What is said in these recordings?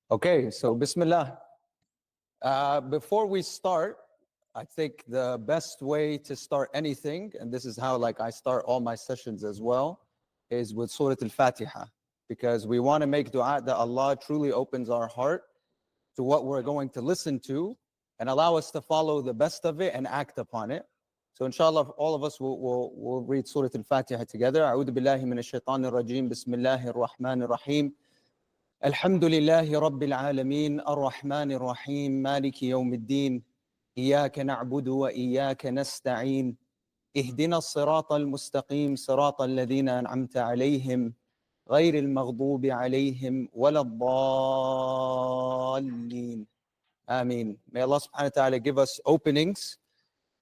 Okay, so Bismillah. Before we start, I think the best way to start anything, and this is how I start all my sessions as well, is with Surah Al-Fatiha, because we want to make dua that Allah truly opens our heart to what we're going to listen to and allow us to follow the best of it and act upon it. So inshallah, all of us will read Surah Al-Fatiha together. A'udhu billahi minash shaitanir rajim. Bismillahir rahmanir rahim. الحمد لله رب العالمين الرحمن الرحيم مالك يوم الدين إياك نعبد وإياك نستعين اهدنا الصراط المستقيم صراط الذين أنعمت عليهم غير المغضوب عليهم ولا الضالين Ameen. May Allah subhanahu wa ta'ala give us openings,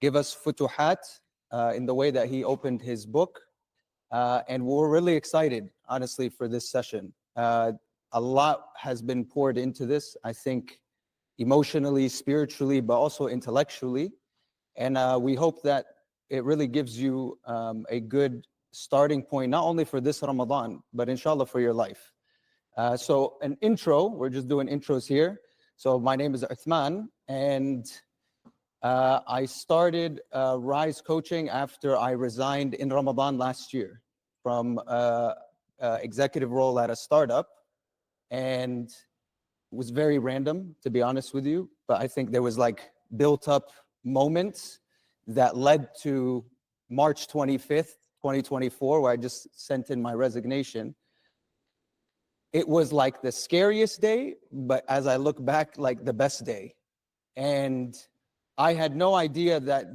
give us futuhat in the way that He opened His book. And we're really excited, honestly, for this session. A lot has been poured into this, I think, emotionally, spiritually, but also intellectually. And we hope that it really gives you a good starting point, not only for this Ramadan, but inshallah for your life. So an intro, we're just doing intros here. So my name is Uthman, and I started RYSE coaching after I resigned in Ramadan last year from executive role at a startup. And it was very random, to be honest with you, but I think there was built up moments that led to March 25th, 2024, where I just sent in my resignation. It was the scariest day, but as I look back, the best day. And I had no idea that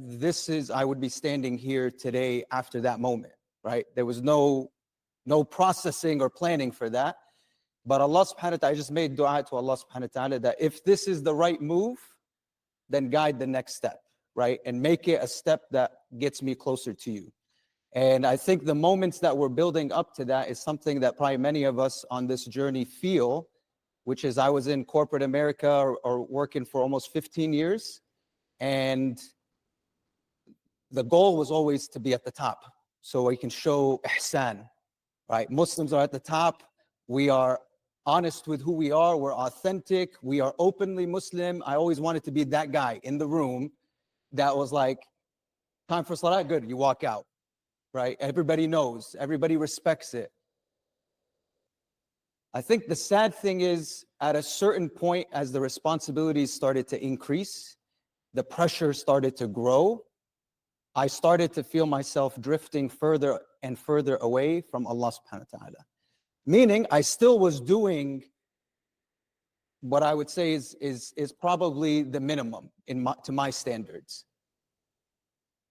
I would be standing here today after that moment, right? There was no processing or planning for that. But Allah subhanahu wa ta'ala, I just made dua to Allah subhanahu wa ta'ala that if this is the right move, then guide the next step, right? And make it a step that gets me closer to you. And I think the moments that we're building up to that is something that probably many of us on this journey feel, which is I was in corporate America or working for almost 15 years. And the goal was always to be at the top so we can show ihsan, right? Muslims are at the top. We are honest with who we are. We're authentic. We are openly Muslim. I always wanted to be that guy in the room that was time for Salah, good, you walk out, right? Everybody knows. Everybody respects it. I think the sad thing is, at a certain point, as the responsibilities started to increase, the pressure started to grow, I started to feel myself drifting further and further away from Allah subhanahu wa ta'ala. Meaning, I still was doing what I would say is probably the minimum to my standards.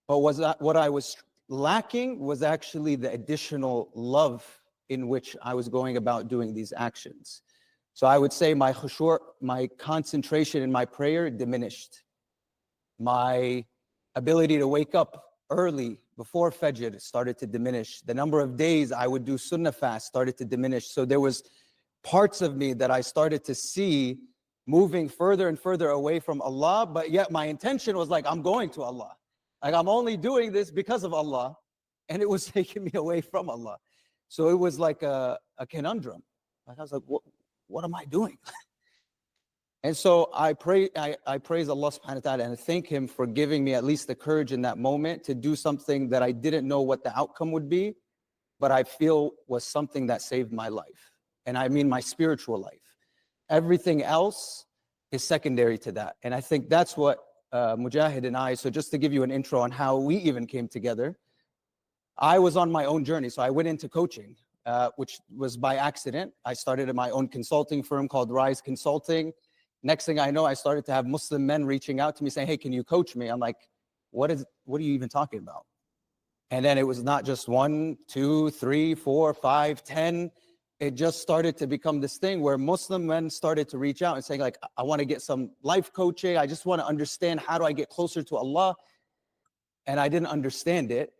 But what I was lacking was actually the additional love in which I was going about doing these actions. So I would say my khushu', my concentration in my prayer diminished. My ability to wake up early before Fajr started to diminish. The number of days I would do sunnah fast started to diminish. So there was parts of me that I started to see moving further and further away from Allah, but yet my intention was I'm going to Allah. I'm only doing this because of Allah, and it was taking me away from Allah. So it was a conundrum. I was what am I doing? And so I praise Allah subhanahu wa ta'ala and thank Him for giving me at least the courage in that moment to do something that I didn't know what the outcome would be, but I feel was something that saved my life. And I mean my spiritual life. Everything else is secondary to that. And I think that's what Mujahid and I, so just to give you an intro on how we even came together, I was on my own journey. So I went into coaching, which was by accident. I started my own consulting firm called RYSE Consulting. Next thing I know, I started to have Muslim men reaching out to me saying, hey, can you coach me? I'm like, what are you even talking about? And then it was not just 1, 2, 3, 4, 5, 10. It just started to become this thing where Muslim men started to reach out and saying I want to get some life coaching. I just want to understand, how do I get closer to Allah? And I didn't understand it,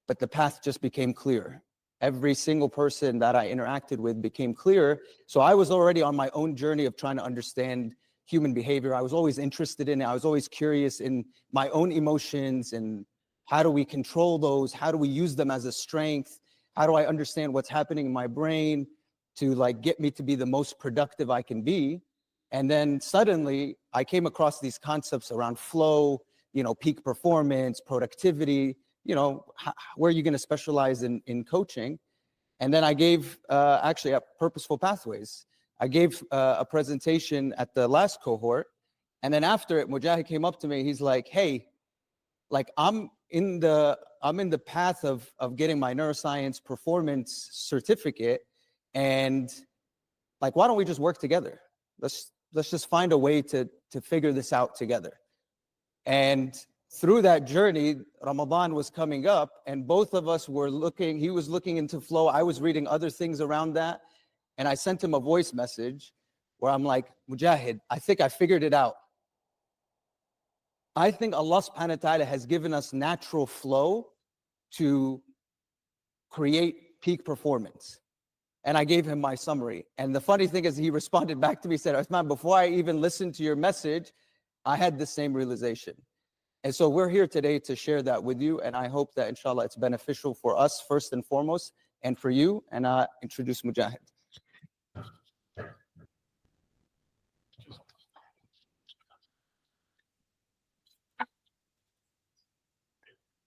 but the path just became clear. Every single person that I interacted with became clear. So I was already on my own journey of trying to understand human behavior. I was always interested in it. I was always curious in my own emotions and how do we control those? How do we use them as a strength? How do I understand what's happening in my brain? to like get me to be the most productive I can be. And then suddenly I came across these concepts around flow, peak performance, productivity, where are you going to specialize in coaching? And then I gave actually at Purposeful Pathways, I gave a presentation at the last cohort. And then after it, Mujahid came up to me. He's like, hey, like I'm in the path of getting my neuroscience performance certificate. And like, why don't we just work together? Let's just find a way to figure this out together. And through that journey, Ramadan was coming up and both of us were looking, he was looking into flow. I was reading other things around that. And I sent him a voice message where I'm like, Mujahid, I think I figured it out. I think Allah subhanahu wa ta'ala has given us natural flow to create peak performance. And I gave him my summary. And the funny thing is he responded back to me, said, Uthman, before I even listened to your message, I had the same realization. And so we're here today to share that with you. And I hope that inshallah it's beneficial for us first and foremost, and for you. And I introduce Mujahid.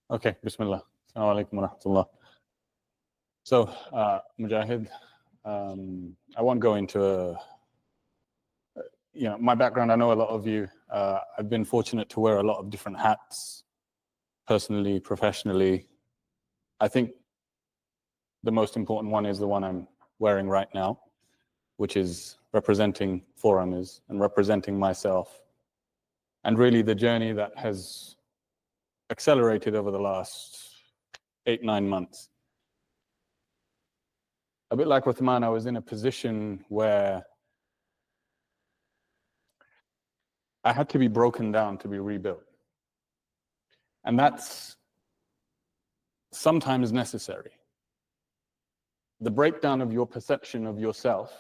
Okay, Bismillah. Assalamu alaikum wa rahmatullah. So, Mujahid, I won't go into, my background. I know a lot of you. I've been fortunate to wear a lot of different hats, personally, professionally. I think the most important one is the one I'm wearing right now, which is representing Forerunners and representing myself. And really the journey that has accelerated over the last 8-9 months. A bit like Uthman, I was in a position where I had to be broken down to be rebuilt. And that's sometimes necessary. The breakdown of your perception of yourself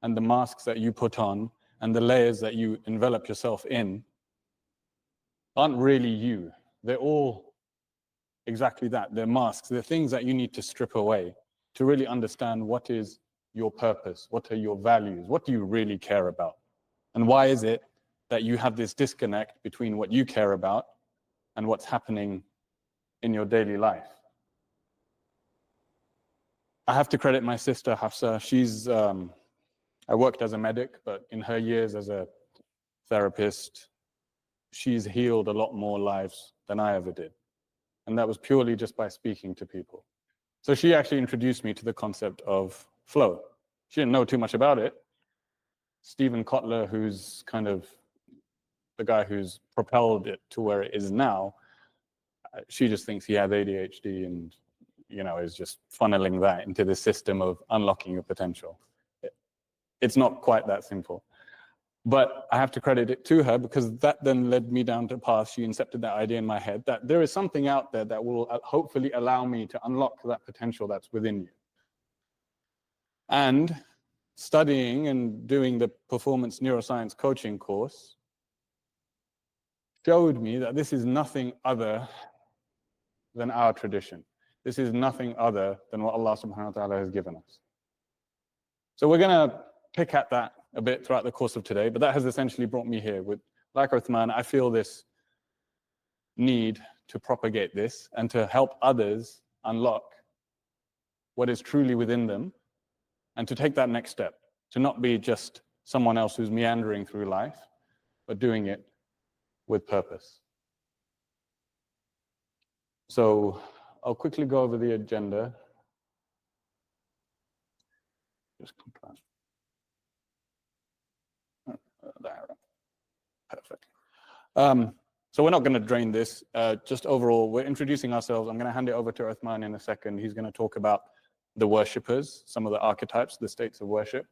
and the masks that you put on and the layers that you envelop yourself in aren't really you. They're all exactly that. They're masks. They're things that you need to strip away to really understand what is your purpose, what are your values, what do you really care about, and why is it that you have this disconnect between what you care about and what's happening in your daily life. I have to credit my sister Hafsa. She's, I worked as a medic, but in her years as a therapist, she's healed a lot more lives than I ever did. And that was purely just by speaking to people. So she actually introduced me to the concept of flow. She didn't know too much about it. Stephen Kotler, who's kind of the guy who's propelled it to where it is now, she just thinks he has ADHD and, is just funneling that into the system of unlocking your potential. It's not quite that simple. But I have to credit it to her because that then led me down the path. She incepted that idea in my head that there is something out there that will hopefully allow me to unlock that potential that's within you. And studying and doing the performance neuroscience coaching course showed me that this is nothing other than our tradition. This is nothing other than what Allah subhanahu wa ta'ala has given us. So we're going to pick at that a bit throughout the course of today, but that has essentially brought me here. With, like Uthman, I feel this need to propagate this and to help others unlock what is truly within them and to take that next step, to not be just someone else who's meandering through life, but doing it with purpose. So I'll quickly go over the agenda. Just compile. There. Perfect. So we're not going to drain this. Just overall, we're introducing ourselves. I'm going to hand it over to Uthman in a second. He's going to talk about the worshippers, some of the archetypes, the states of worship.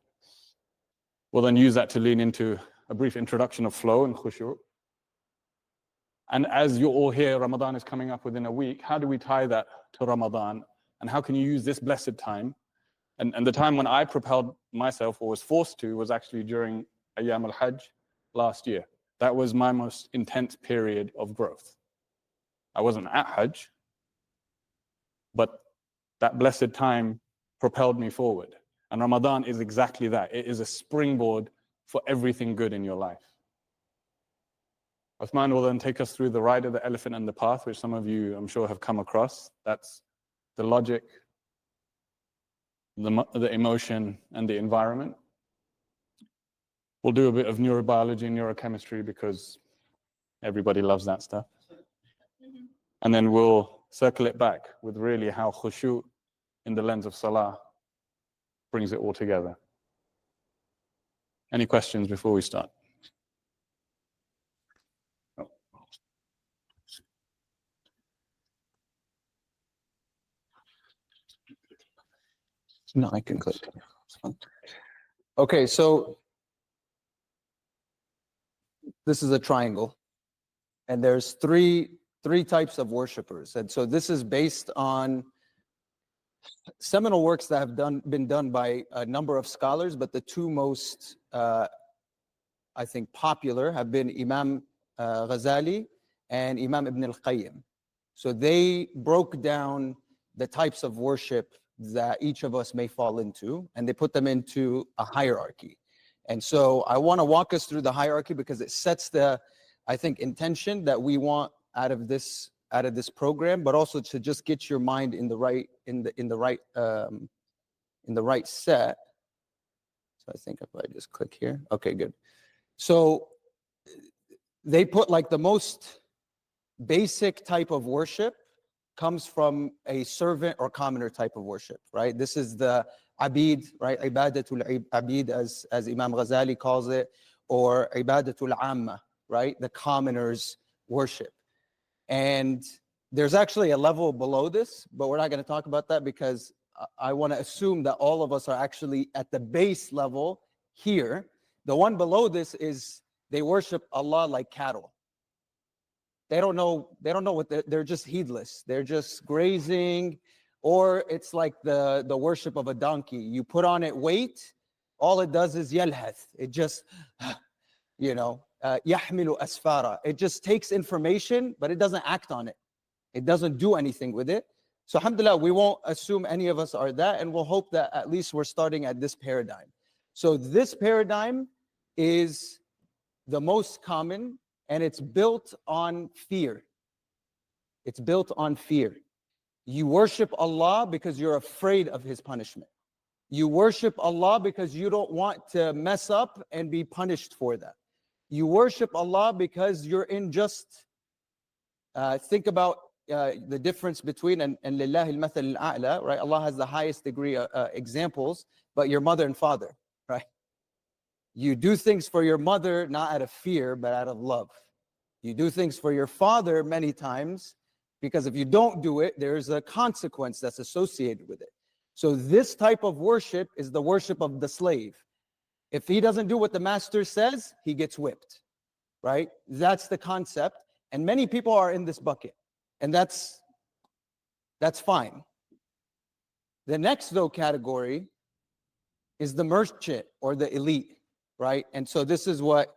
We'll then use that to lean into a brief introduction of flow and khushu'. And as you're all here, Ramadan is coming up within a week. How do we tie that to Ramadan? And how can you use this blessed time? And the time when I propelled myself or was forced to was actually during Ayyam al-Hajj last year. That was my most intense period of growth. I wasn't at Hajj, but that blessed time propelled me forward. And Ramadan is exactly that. It is a springboard for everything good in your life. Uthman will then take us through the rider, the elephant, and the path, which some of you, I'm sure, have come across. That's the logic, the emotion, and the environment. We'll do a bit of neurobiology and neurochemistry because everybody loves that stuff. And then we'll circle it back with really how khushu' in the lens of Salah brings it all together. Any questions before we start? No, I can click. Okay, so this is a triangle, and there's three types of worshipers. And so this is based on seminal works that have been done by a number of scholars, but the two most, I think, popular have been Imam Ghazali and Imam Ibn al-Qayyim. So they broke down the types of worship that each of us may fall into, and they put them into a hierarchy. And so I want to walk us through the hierarchy because it sets the, I think, intention that we want out of this program, but also to just get your mind in the right set. So I think if I just click here, okay, good. So they put like the most basic type of worship comes from a servant or commoner type of worship, right? This is the abid, right? Ibadatul abid, as Imam Ghazali calls it, or ibadatul amma, right? The commoner's worship. And there's actually a level below this, but we're not going to talk about that because I want to assume that all of us are actually at the base level here. The one below this is they worship Allah like cattle. They don't know what they're just heedless. They're just grazing, or it's like the worship of a donkey. You put on it weight, all it does is yalhath. It just, yahmilu asfara. It just takes information, but it doesn't act on it. It doesn't do anything with it. So alhamdulillah, we won't assume any of us are that, and we'll hope that at least we're starting at this paradigm. So this paradigm is the most common, and it's built on fear. It's built on fear. You worship Allah because you're afraid of His punishment. You worship Allah because you don't want to mess up and be punished for that. You worship Allah because you're in just, think about the difference between, and lillahi al-mathal al-a'la, right? Allah has the highest degree examples, but your mother and father, right? You do things for your mother, not out of fear, but out of love. You do things for your father many times, because if you don't do it, there's a consequence that's associated with it. So this type of worship is the worship of the slave. If he doesn't do what the master says, he gets whipped, right? That's the concept. And many people are in this bucket. And that's fine. The next, though, category is the merchant or the elite, right? And so this is what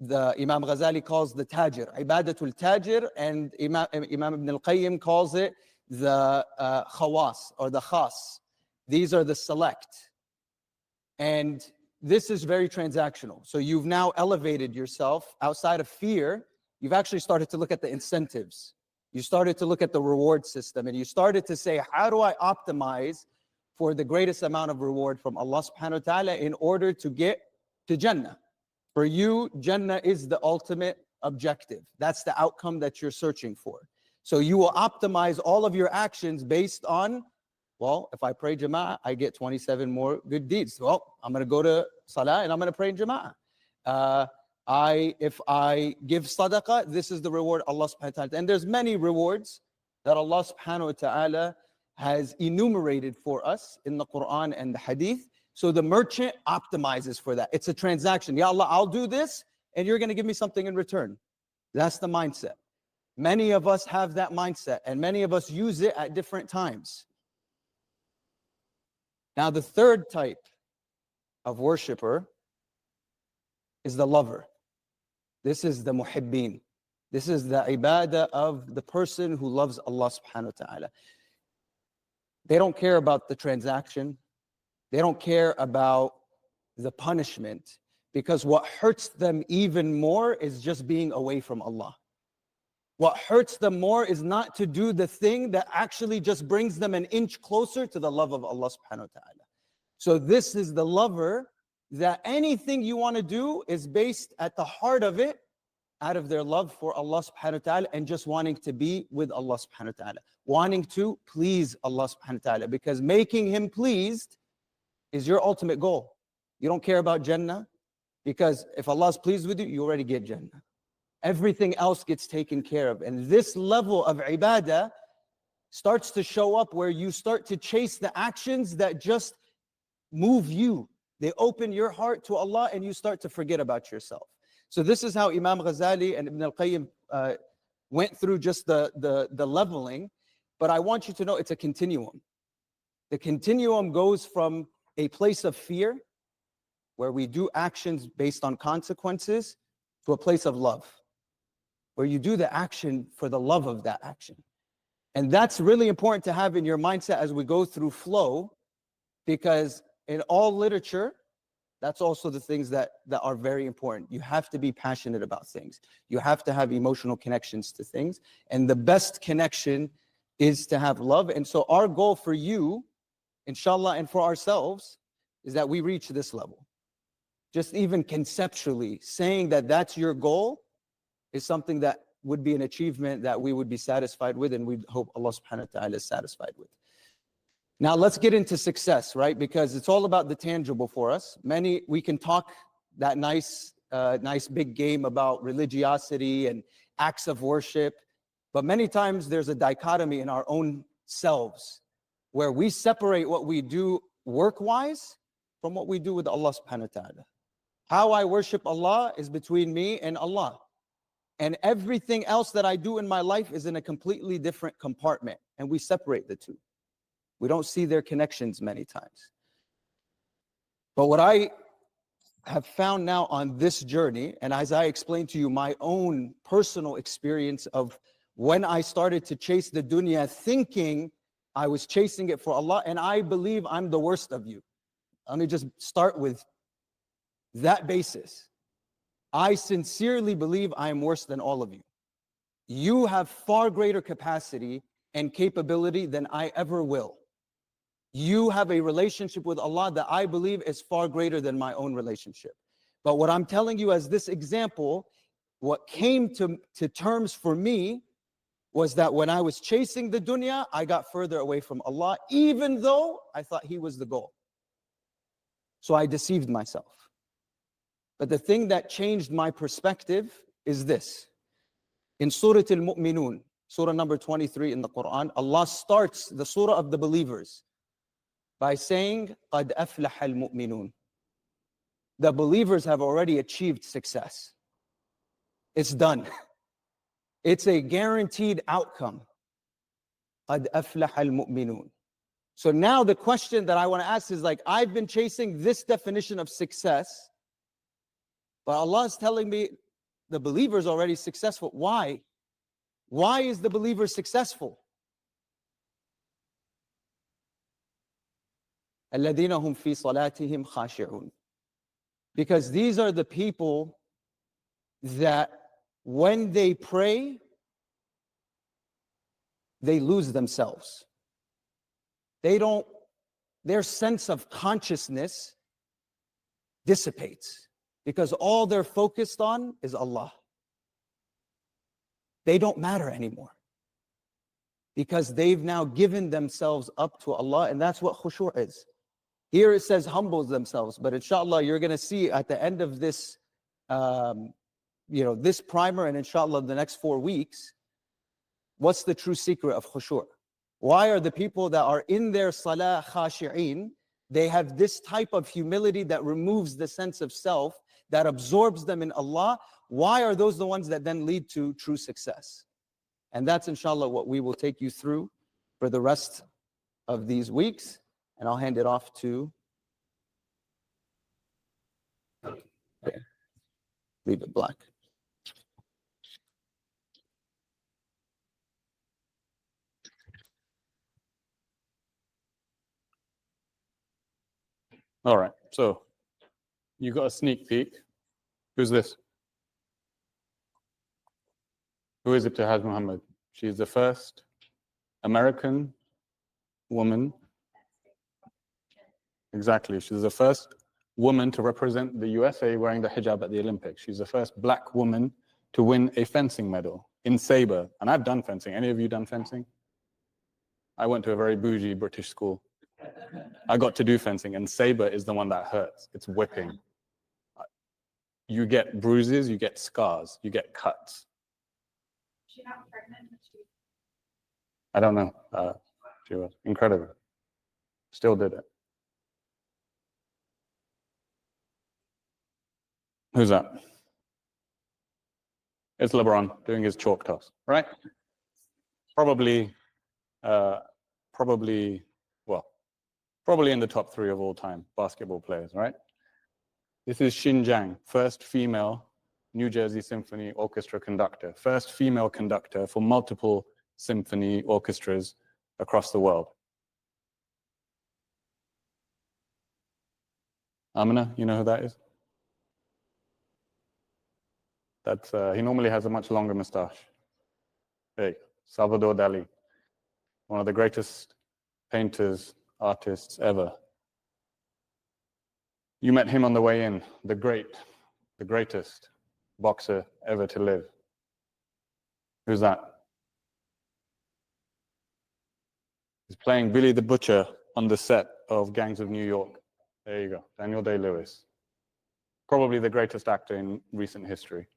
the Imam Ghazali calls the tajir, ibadatul tajir, and Imam Ibn al-Qayyim calls it the khawas or the khas. These are the select. And this is very transactional. So you've now elevated yourself outside of fear. You've actually started to look at the incentives. You started to look at the reward system, and you started to say, how do I optimize for the greatest amount of reward from Allah subhanahu wa ta'ala in order to get to Jannah? For you, Jannah is the ultimate objective. That's the outcome that you're searching for. So you will optimize all of your actions based on, well, if I pray Jama'ah, I get 27 more good deeds. Well, I'm going to go to Salah and I'm going to pray in Jama'ah. If I give sadaqah, this is the reward Allah subhanahu wa ta'ala. And there's many rewards that Allah subhanahu wa ta'ala has enumerated for us in the Quran and the Hadith. So the merchant optimizes for that. It's a transaction. Ya Allah, I'll do this, and you're going to give me something in return. That's the mindset. Many of us have that mindset, and many of us use it at different times. Now, the third type of worshiper is the lover. This is the muhibbin. This is the ibadah of the person who loves Allah subhanahu wa ta'ala. They don't care about the transaction. They don't care about the punishment, because what hurts them even more is just being away from Allah. What hurts them more is not to do the thing that actually just brings them an inch closer to the love of Allah subhanahu wa ta'ala. So this is the lover that anything you want to do is based at the heart of it out of their love for Allah subhanahu wa ta'ala and just wanting to be with Allah subhanahu wa ta'ala, wanting to please Allah subhanahu wa ta'ala, because making Him pleased is your ultimate goal. You don't care about Jannah, because if Allah is pleased with you, you already get Jannah. Everything else gets taken care of. And this level of ibadah starts to show up where you start to chase the actions that just move you. They open your heart to Allah and you start to forget about yourself. So this is how Imam Ghazali and Ibn al-Qayyim went through just the leveling. But I want you to know it's a continuum. The continuum goes from a place of fear, where we do actions based on consequences, to a place of love, where you do the action for the love of that action. And that's really important to have in your mindset as we go through flow, because in all literature, that's also the things that are very important. You have to be passionate about things. You have to have emotional connections to things. And the best connection is to have love. And so our goal for you, inshallah, and for ourselves, is that we reach this level. Just even conceptually saying that that's your goal is something that would be an achievement that we would be satisfied with, and we hope Allah subhanahu wa ta'ala is satisfied with. Now let's get into success, right? Because it's all about the tangible for us. We can talk that nice big game about religiosity and acts of worship, but many times there's a dichotomy in our own selves where we separate what we do work-wise from what we do with Allah subhanahu wa ta'ala. How I worship Allah is between me and Allah. And everything else that I do in my life is in a completely different compartment. And we separate the two. We don't see their connections many times. But what I have found now on this journey, and as I explained to you my own personal experience of when I started to chase the dunya thinking I was chasing it for Allah, and I believe I'm the worst of you. Let me just start with that basis. I sincerely believe I am worse than all of you. You have far greater capacity and capability than I ever will. You have a relationship with Allah that I believe is far greater than my own relationship. But what I'm telling you as this example, what came to terms for me was that when I was chasing the dunya, I got further away from Allah, even though I thought He was the goal. So I deceived myself. But the thing that changed my perspective is this. In Surah Al-Mu'minun, Surah number 23 in the Quran, Allah starts the Surah of the believers by saying, قَدْ أَفْلَحَ الْمُؤْمِنُونَ. The believers have already achieved success. It's done. It's a guaranteed outcome. قَدْ أَفْلَحَ الْمُؤْمِنُونَ. So now the question that I want to ask is like, I've been chasing this definition of success, but Allah is telling me the believer is already successful. Why? Why is the believer successful? الَّذِينَ هُمْ فِي صَلَاتِهِمْ خَاشِعُونَ. Because these are the people that when they pray, they lose themselves. Their sense of consciousness dissipates because all they're focused on is Allah. They don't matter anymore because they've now given themselves up to Allah, and that's what khushu' is. Here it says humbles themselves, but inshallah you're going to see at the end of this this primer, and inshallah the next 4 weeks, what's the true secret of khushu'? Why are the people that are in their salah khashi'een, they have this type of humility that removes the sense of self, that absorbs them in Allah? Why are those the ones that then lead to true success? And that's inshallah what we will take you through for the rest of these weeks. And I'll hand it off to, leave it black. All right, so you got a sneak peek. Who's this? Who is Ibtihaj Muhammad? She's the first American woman. Exactly, she's the first woman to represent the USA wearing the hijab at the Olympics. She's the first black woman to win a fencing medal in saber. And I've done fencing. Any of you done fencing? I went to a very bougie British school. I got to do fencing, and saber is the one that hurts. It's whipping. You get bruises, you get scars, you get cuts. She's not pregnant, but I don't know. She was incredible. Still did it. Who's that? It's LeBron doing his chalk toss, right? Probably in the top 3 of all time basketball players, right? This is Xin Zhang, first female New Jersey Symphony Orchestra conductor, first female conductor for multiple symphony orchestras across the world. Amina, you know who that is? That's he normally has a much longer moustache. Hey, Salvador Dali, one of the greatest painters, artists ever. You met him on the way in, the greatest boxer ever to live. Who's that? He's playing Billy the Butcher on the set of Gangs of New York. There you go, Daniel Day-Lewis. Probably the greatest actor in recent history.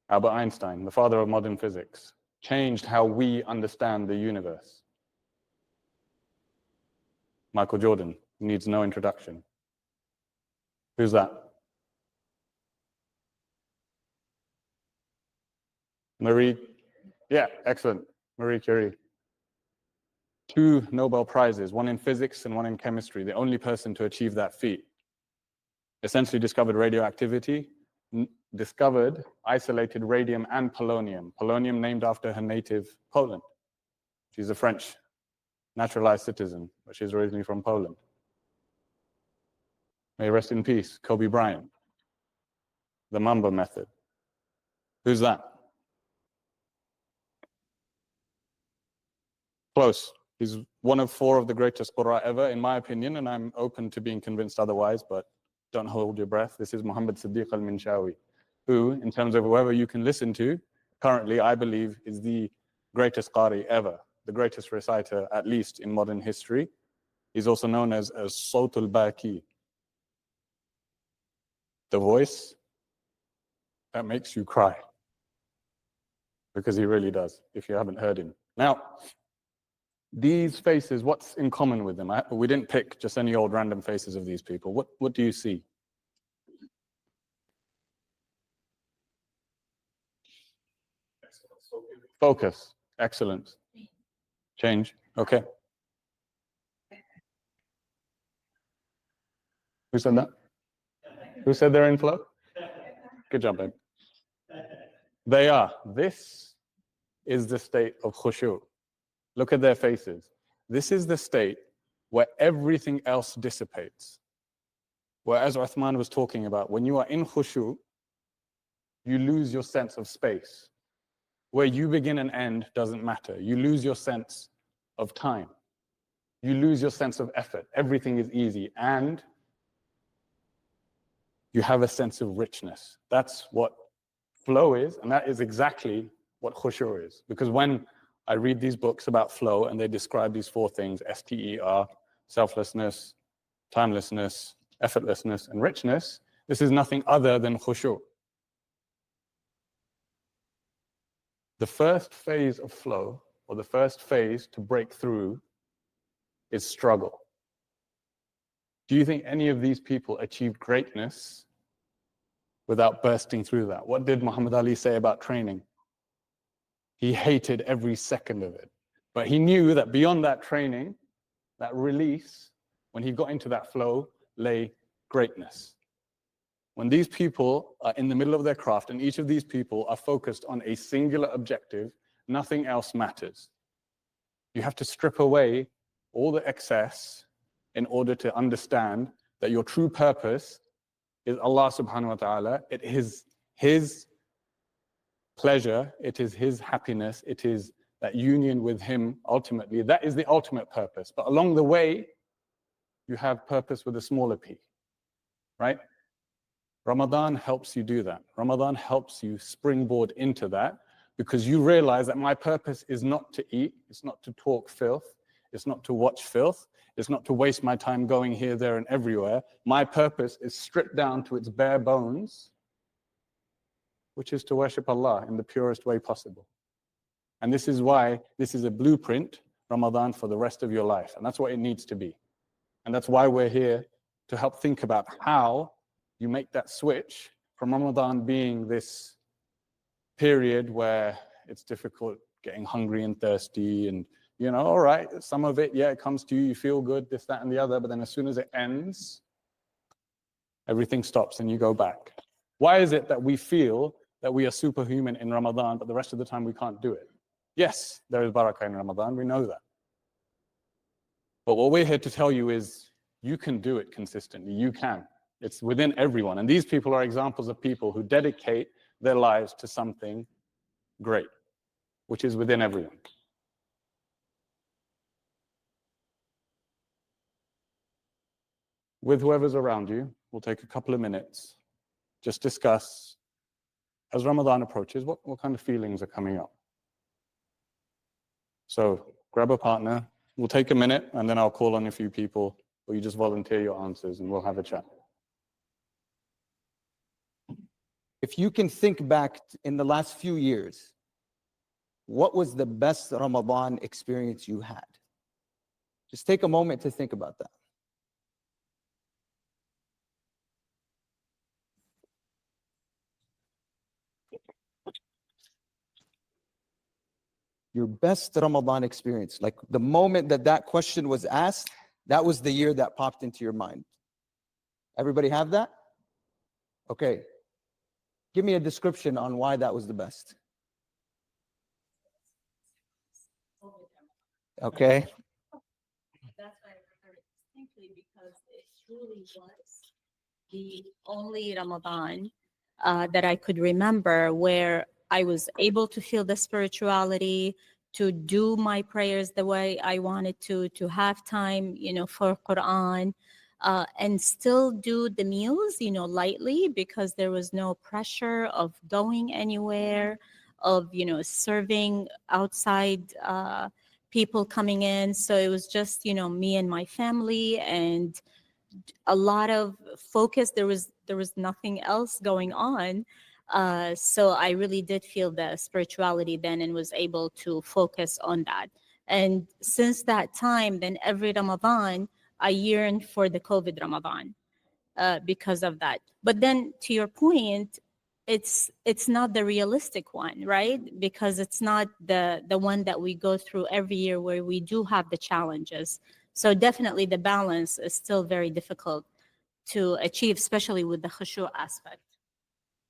Albert Einstein, the father of modern physics, changed how we understand the universe. Michael Jordan needs no introduction. Who's that? Marie, yeah, excellent. Marie Curie. 2 Nobel Prizes, one in physics and one in chemistry, the only person to achieve that feat. Essentially discovered radioactivity, discovered isolated radium and polonium. Polonium named after her native Poland. She's a French naturalized citizen, but she's originally from Poland. May rest in peace, Kobe Bryant. The Mamba method. Who's that? Close. He's one of 4 of the greatest Qurra ever, in my opinion, and I'm open to being convinced otherwise, but don't hold your breath. This is Muhammad Siddiq al-Minshawi, who, in terms of whoever you can listen to, currently, I believe, is the greatest Qari ever, the greatest reciter, at least in modern history. He's also known as Sawt al-Baki, the voice that makes you cry, because he really does, if you haven't heard him. Now, these faces, what's in common with them? We didn't pick just any old random faces of these people. What do you see? Focus. Excellent. Change. Okay. Who said that? Who said they're in flow? Good job, babe. They are. This is the state of khushu'. Look at their faces. This is the state where everything else dissipates. Where, as Uthman was talking about, when you are in khushu', you lose your sense of space. Where you begin and end doesn't matter. You lose your sense of time. You lose your sense of effort. Everything is easy. And you have a sense of richness. That's what flow is, and that is exactly what khushu' is. Because when I read these books about flow and they describe these 4 things, STER, selflessness, timelessness, effortlessness, and richness, this is nothing other than khushu'. The first phase of flow, or the first phase to break through, is struggle. Do you think any of these people achieved greatness without bursting through that? What did Muhammad Ali say about training? He hated every second of it. But he knew that beyond that training, that release, when he got into that flow, lay greatness. When these people are in the middle of their craft, and each of these people are focused on a singular objective, nothing else matters. You have to strip away all the excess, in order to understand that your true purpose is Allah subhanahu wa ta'ala. It is His pleasure, it is His happiness, it is that union with Him ultimately. That is the ultimate purpose. But along the way, you have purpose with a smaller p, right? Ramadan helps you do that. Ramadan helps you springboard into that, because you realize that my purpose is not to eat, it's not to talk filth, it's not to watch filth, it's not to waste my time going here, there, and everywhere. My purpose is stripped down to its bare bones, which is to worship Allah in the purest way possible. And this is why this is a blueprint, Ramadan, for the rest of your life. And that's what it needs to be. And that's why we're here, to help think about how you make that switch from Ramadan being this period where it's difficult, getting hungry and thirsty, and all right, some of it, yeah, it comes to you, you feel good, this, that, and the other, but then as soon as it ends, everything stops and you go back. Why is it that we feel that we are superhuman in Ramadan, but the rest of the time we can't do it? Yes, there is barakah in Ramadan, we know that. But what we're here to tell you is, you can do it consistently, you can. It's within everyone. And these people are examples of people who dedicate their lives to something great, which is within everyone. With whoever's around you, we'll take a couple of minutes, just discuss, as Ramadan approaches, what kind of feelings are coming up. So grab a partner, we'll take a minute, and then I'll call on a few people, or you just volunteer your answers and we'll have a chat. If you can think back in the last few years, what was the best Ramadan experience you had? Just take a moment to think about that. Your best Ramadan experience, like the moment that question was asked, that was the year that popped into your mind. Everybody have that? Okay. Give me a description on why that was the best. Okay. That's why I remember it distinctly, because it truly was the only Ramadan that I could remember where I was able to feel the spirituality, to do my prayers the way I wanted to have time, for Quran, and still do the meals, lightly, because there was no pressure of going anywhere, of, serving outside people coming in. So it was just, me and my family, and a lot of focus. There was nothing else going on. So I really did feel the spirituality then, and was able to focus on that. And since that time, then every Ramadan, I yearn for the COVID Ramadan because of that. But then, to your point, it's not the realistic one, right? Because it's not the one that we go through every year, where we do have the challenges. So definitely the balance is still very difficult to achieve, especially with the khushu aspect.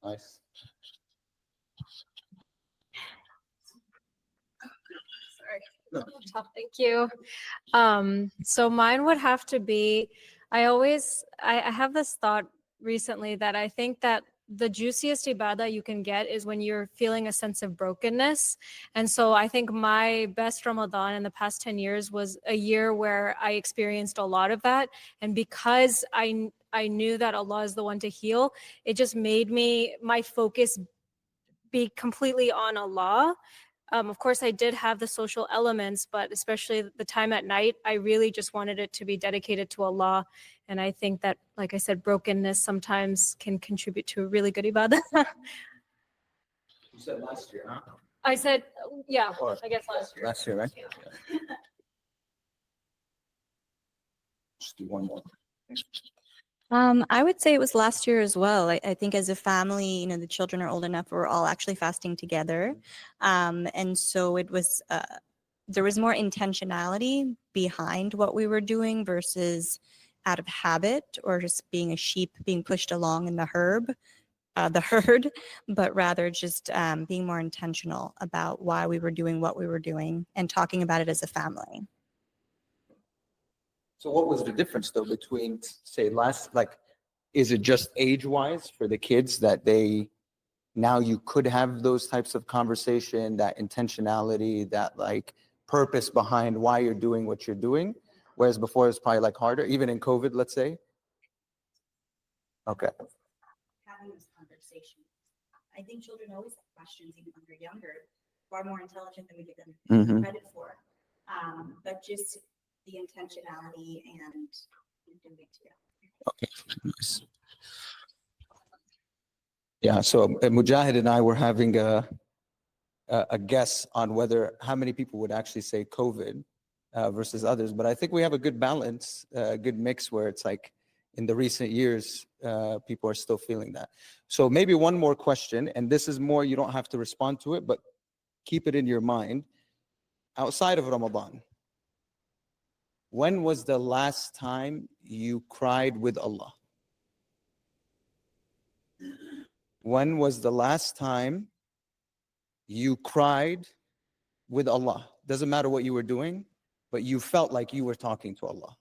Nice. Thank you. So mine would have to be, I have this thought recently that I think that the juiciest ibadah you can get is when you're feeling a sense of brokenness. And so I think my best Ramadan in the past 10 years was a year where I experienced a lot of that. And because I knew that Allah is the one to heal, it just made my focus be completely on Allah. Of course, I did have the social elements, but especially the time at night, I really just wanted it to be dedicated to Allah. And I think that, like I said, brokenness sometimes can contribute to a really good ibadah. You said last year, huh? I said, yeah, I guess last year. Last year, right? Just do one more. I would say it was last year as well. I think as a family, the children are old enough, we're all actually fasting together. And so it was, there was more intentionality behind what we were doing versus out of habit, or just being a sheep being pushed along in the herd, but rather just being more intentional about why we were doing what we were doing and talking about it as a family. So what was the difference though between, say, last, like, is it just age-wise for the kids that they, now you could have those types of conversation, that intentionality, that like purpose behind why you're doing what you're doing, whereas before it's probably like harder, even in COVID, let's say? Okay. Having this conversation. I think children always have questions even when they're younger, far more intelligent than we give them Mhm. credit for. But just the intentionality and doing it together. Okay, nice. Yeah, so Mujahid and I were having a guess on whether how many people would actually say COVID versus others, but I think we have a good balance, a good mix where it's like in the recent years, people are still feeling that. So maybe one more question, and this is more, you don't have to respond to it, but keep it in your mind. Outside of Ramadan, when was the last time you cried with Allah? When was the last time you cried with Allah? Doesn't matter what you were doing, but you felt like you were talking to Allah.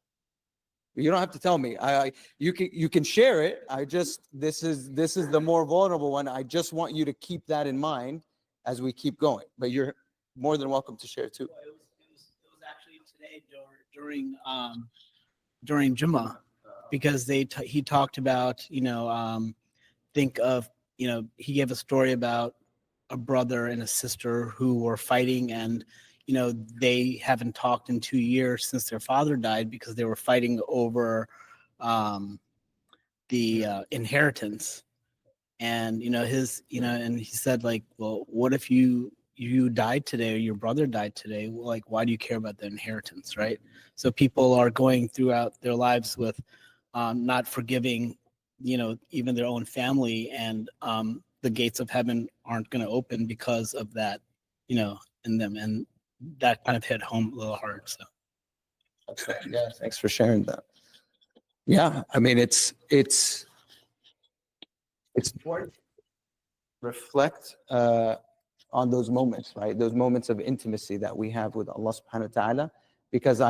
You don't have to tell me. You can share it. This is the more vulnerable one. I just want you to keep that in mind as we keep going. But you're more than welcome to share too. Well, it was actually today during Jummah, because he talked about, think of, he gave a story about a brother and a sister who were fighting, and they haven't talked in 2 years since their father died because they were fighting over the inheritance. And and he said, like, well, what if you died today, or your brother died today? Well, like, why do you care about the inheritance, right? So people are going throughout their lives with not forgiving, even their own family, and the gates of heaven aren't going to open because of that, in them. And that kind of hit home a little hard. So Yeah, thanks for sharing that. Yeah, I mean, it's important to reflect on those moments, right? Those moments of intimacy that we have with Allah subhanahu wa ta'ala, because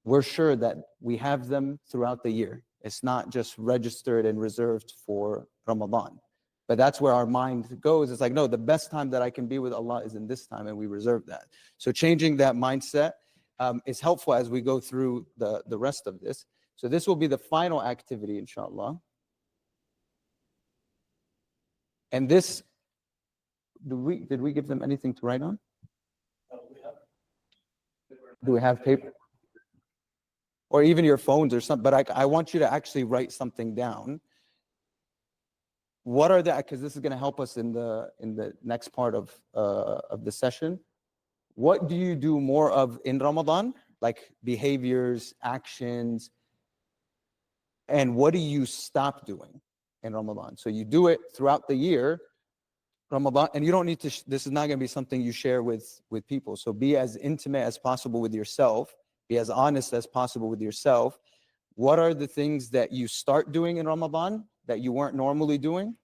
we're sure that we have them throughout the year. It's not just registered and reserved for Ramadan. But that's where our mind goes. It's like, no, the best time that I can be with Allah is in this time, and we reserve that. So changing that mindset is helpful as we go through the rest of this. So this will be the final activity, inshallah. And this, did we give them anything to write on? Do we have paper? Or even your phones or something, but I want you to actually write something down. What are the, because this is going to help us in the next part of the session. What do you do more of in Ramadan? Like behaviors, actions, and what do you stop doing in Ramadan? So you do it throughout the year, Ramadan, and you don't need to, this is not going to be something you share with people. So be as intimate as possible with yourself, be as honest as possible with yourself. What are the things that you start doing in Ramadan that you weren't normally doing?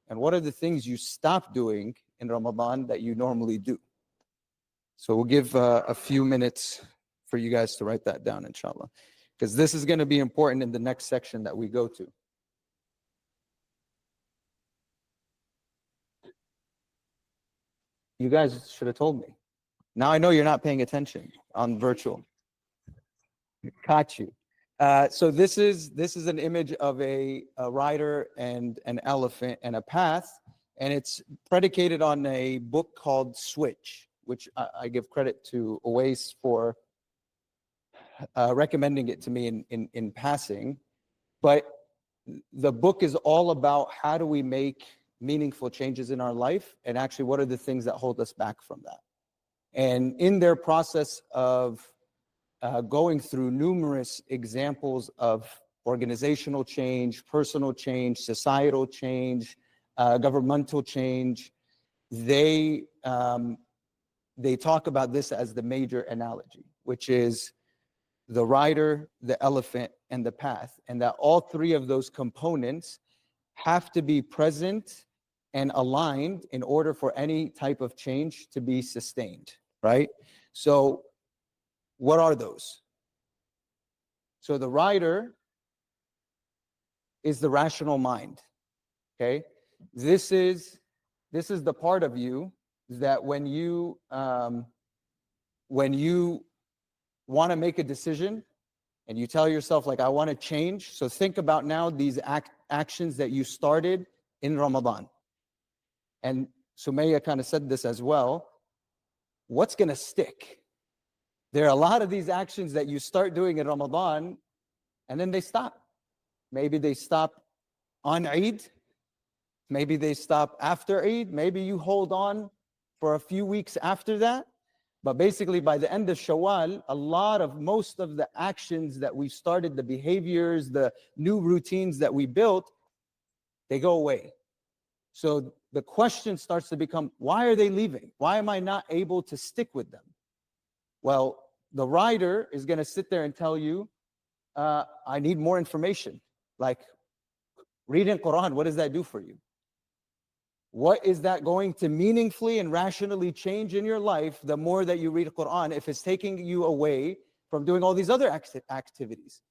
And what are the things you stop doing in Ramadan that you normally do? So we'll give a few minutes for you guys to write that down, inshallah, because this is going to be important in the next section that we go to. You guys should have told me. Now I know you're not paying attention on virtual. Caught you. So this is an image of a rider and an elephant and a path, and it's predicated on a book called Switch, which I give credit to RYSE for recommending it to me in passing. But the book is all about how do we make meaningful changes in our life, and actually what are the things that hold us back from that. And in their process of going through numerous examples of organizational change, personal change, societal change, governmental change, they talk about this as the major analogy, which is the rider, the elephant, and the path, and that all three of those components have to be present and aligned in order for any type of change to be sustained, right? So what are those? So the rider is the rational mind. Okay, this is the part of you that when you want to make a decision and you tell yourself like, I want to change. So think about now these actions that you started in Ramadan. And Sumaya kind of said this as well. What's going to stick? There are a lot of these actions that you start doing in Ramadan and then they stop. Maybe they stop on Eid. Maybe they stop after Eid. Maybe you hold on for a few weeks after that. But basically, by the end of Shawwal, most of the actions that we started, the behaviors, the new routines that we built, they go away. So the question starts to become, why are they leaving? Why am I not able to stick with them? Well, the rider is going to sit there and tell you, I need more information. Like reading Quran, what does that do for you? What is that going to meaningfully and rationally change in your life the more that you read Quran if it's taking you away from doing all these other activities?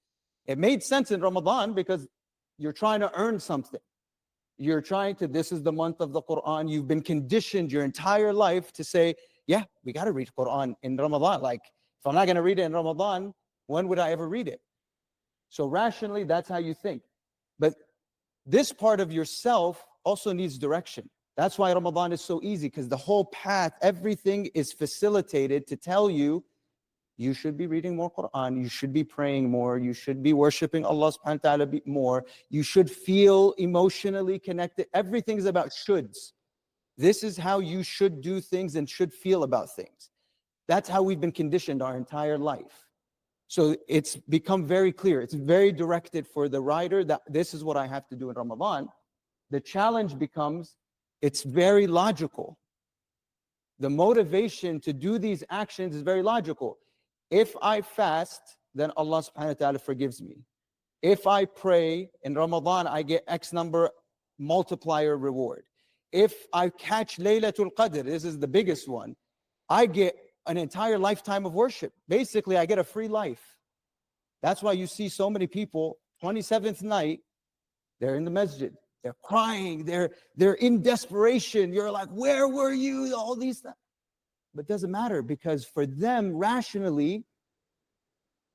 It made sense in Ramadan because you're trying to earn something. You're trying to, this is the month of the Quran. You've been conditioned your entire life to say, yeah, we got to read Quran in Ramadan. Like, if I'm not going to read it in Ramadan, when would I ever read it? So rationally, that's how you think. But this part of yourself also needs direction. That's why Ramadan is so easy, because the whole path, everything is facilitated to tell you, you should be reading more Quran, you should be praying more, you should be worshiping Allah subhanahu wa ta'ala more, you should feel emotionally connected. Everything is about shoulds. This is how you should do things and should feel about things. That's how we've been conditioned our entire life. So it's become very clear, it's very directed for the rider that this is what I have to do in Ramadan. The challenge becomes, it's very logical. The motivation to do these actions is very logical. If I fast, then Allah subhanahu wa ta'ala forgives me. If I pray in Ramadan, I get X number multiplier reward. If I catch Laylatul Qadr, this is the biggest one, I get an entire lifetime of worship. Basically, I get a free life. That's why you see so many people, 27th night, they're in the masjid. They're crying, they're in desperation. You're like, where were you? All these things. But it doesn't matter, because for them, rationally,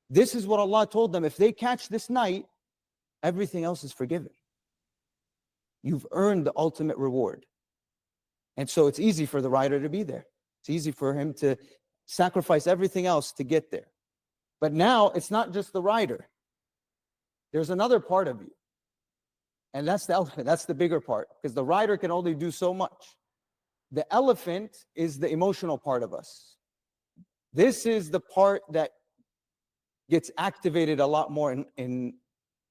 this is what Allah told them. If they catch this night, everything else is forgiven. You've earned the ultimate reward. And so it's easy for the rider to be there. It's easy for him to sacrifice everything else to get there. But now it's not just the rider. There's another part of you. And that's the elephant. That's the bigger part, because the rider can only do so much. The elephant is the emotional part of us. This is the part that gets activated a lot more in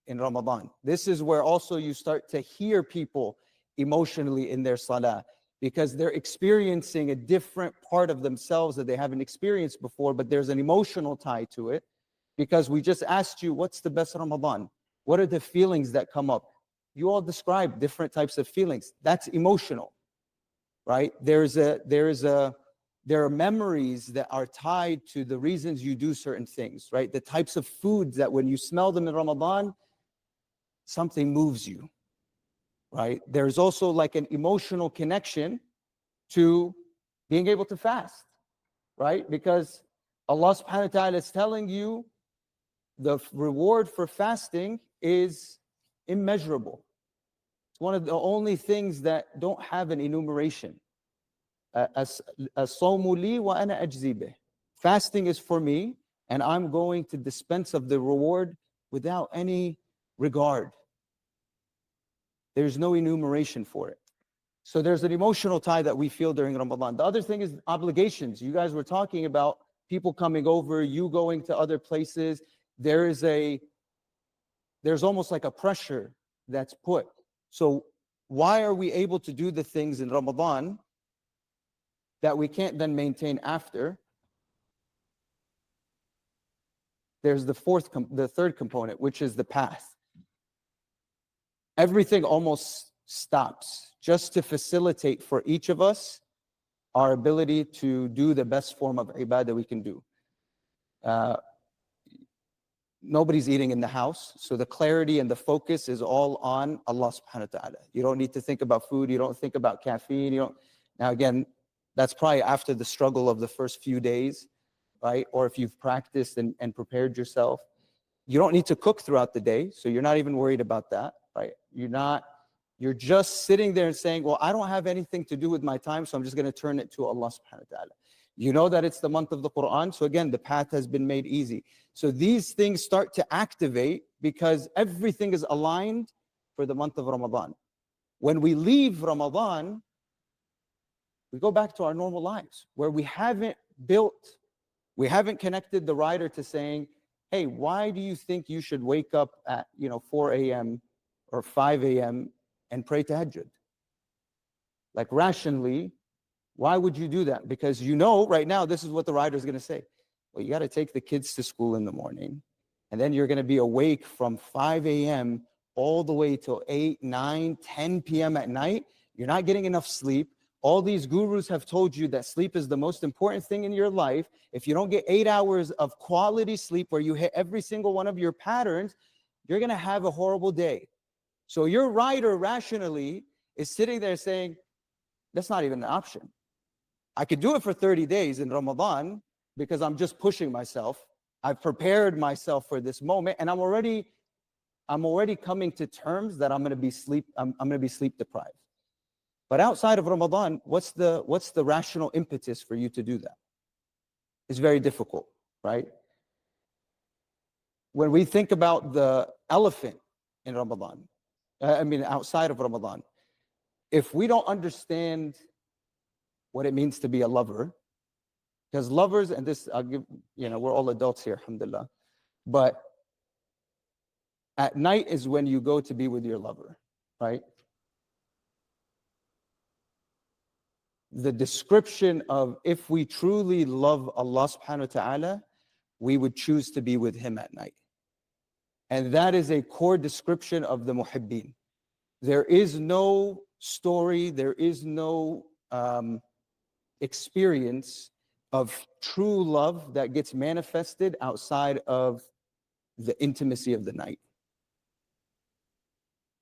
Ramadan. This is where also you start to hear people emotionally in their salah, because they're experiencing a different part of themselves that they haven't experienced before, but there's an emotional tie to it. Because we just asked you, what's the best Ramadan? What are the feelings that come up? You all describe different types of feelings. That's emotional, right? There are memories that are tied to the reasons you do certain things, right? The types of foods that when you smell them in Ramadan, something moves you, right? There's also like an emotional connection to being able to fast, right? Because Allah subhanahu wa ta'ala is telling you the reward for fasting is immeasurable. It's one of the only things that don't have an enumeration. As-sawmu li wa ana ajzi bih. Fasting is for me, and I'm going to dispense of the reward without any regard. There's no enumeration for it. So there's an emotional tie that we feel during Ramadan. The other thing is obligations. You guys were talking about people coming over, you going to other places. There's almost like a pressure that's put. So why are we able to do the things in Ramadan that we can't then maintain after? There's the third component, which is the path. Everything almost stops just to facilitate for each of us our ability to do the best form of ibadah we can do. nobody's eating in the house. So the clarity and the focus is all on Allah subhanahu wa ta'ala. You don't need to think about food. You don't think about caffeine. Now again, that's probably after the struggle of the first few days, right? Or if you've practiced and prepared yourself. You don't need to cook throughout the day. So you're not even worried about that, right? You're just sitting there and saying, well, I don't have anything to do with my time, so I'm just going to turn it to Allah subhanahu wa ta'ala. You know that it's the month of the Quran, so again, the path has been made easy. So these things start to activate because everything is aligned for the month of Ramadan. When we leave Ramadan, we go back to our normal lives where we haven't connected the rider to saying, hey, why do you think you should wake up at 4 a.m. or 5 a.m. and pray tahajjud? Like rationally, why would you do that? Because right now, this is what the rider is going to say. Well, you got to take the kids to school in the morning, and then you're going to be awake from 5 a.m. all the way till 8, 9, 10 p.m. at night. You're not getting enough sleep. All these gurus have told you that sleep is the most important thing in your life. If you don't get 8 hours of quality sleep where you hit every single one of your patterns, you're going to have a horrible day. So your rider rationally is sitting there saying, that's not even an option. I could do it for 30 days in Ramadan because I'm just pushing myself. I've prepared myself for this moment, and I'm already coming to terms that I'm going to be sleep deprived. But outside of Ramadan, what's the rational impetus for you to do that? It's very difficult, right? When we think about the elephant in Ramadan, outside of Ramadan, if we don't understand what it means to be a lover, because lovers, and this, we're all adults here, alhamdulillah, but at night is when you go to be with your lover, right? The description of if we truly love Allah subhanahu wa ta'ala, we would choose to be with Him at night. And that is a core description of the muhibbin. There is no story, there is no experience of true love that gets manifested outside of the intimacy of the night.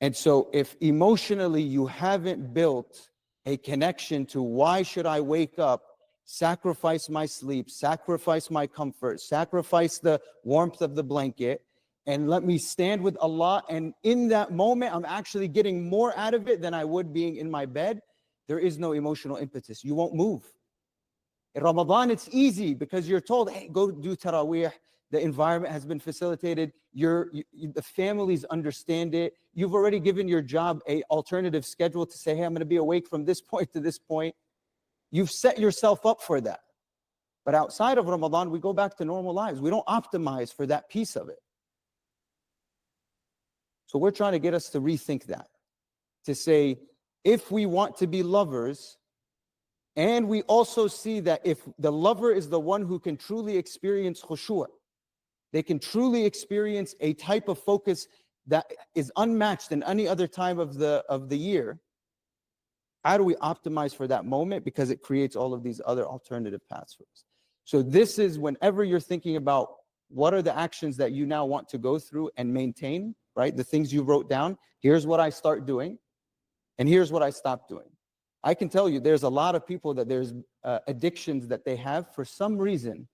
And so if emotionally you haven't built a connection to why should I wake up, sacrifice my sleep, sacrifice my comfort, sacrifice the warmth of the blanket, and let me stand with Allah, and in that moment I'm actually getting more out of it than I would being in my bed, there is no emotional impetus. You won't move. In Ramadan, it's easy because you're told, hey, go do Taraweeh. The environment has been facilitated. The families understand it. You've already given your job an alternative schedule to say, hey, I'm going to be awake from this point to this point. You've set yourself up for that. But outside of Ramadan, we go back to normal lives. We don't optimize for that piece of it. So we're trying to get us to rethink that, to say, if we want to be lovers, and we also see that if the lover is the one who can truly experience khushu', they can truly experience a type of focus that is unmatched in any other time of the year. How do we optimize for that moment? Because it creates all of these other alternative paths for us. So this is whenever you're thinking about what are the actions that you now want to go through and maintain, right? The things you wrote down. Here's what I start doing, and here's what I stop doing. I can tell you there's a lot of people that there's addictions that they have for some reason.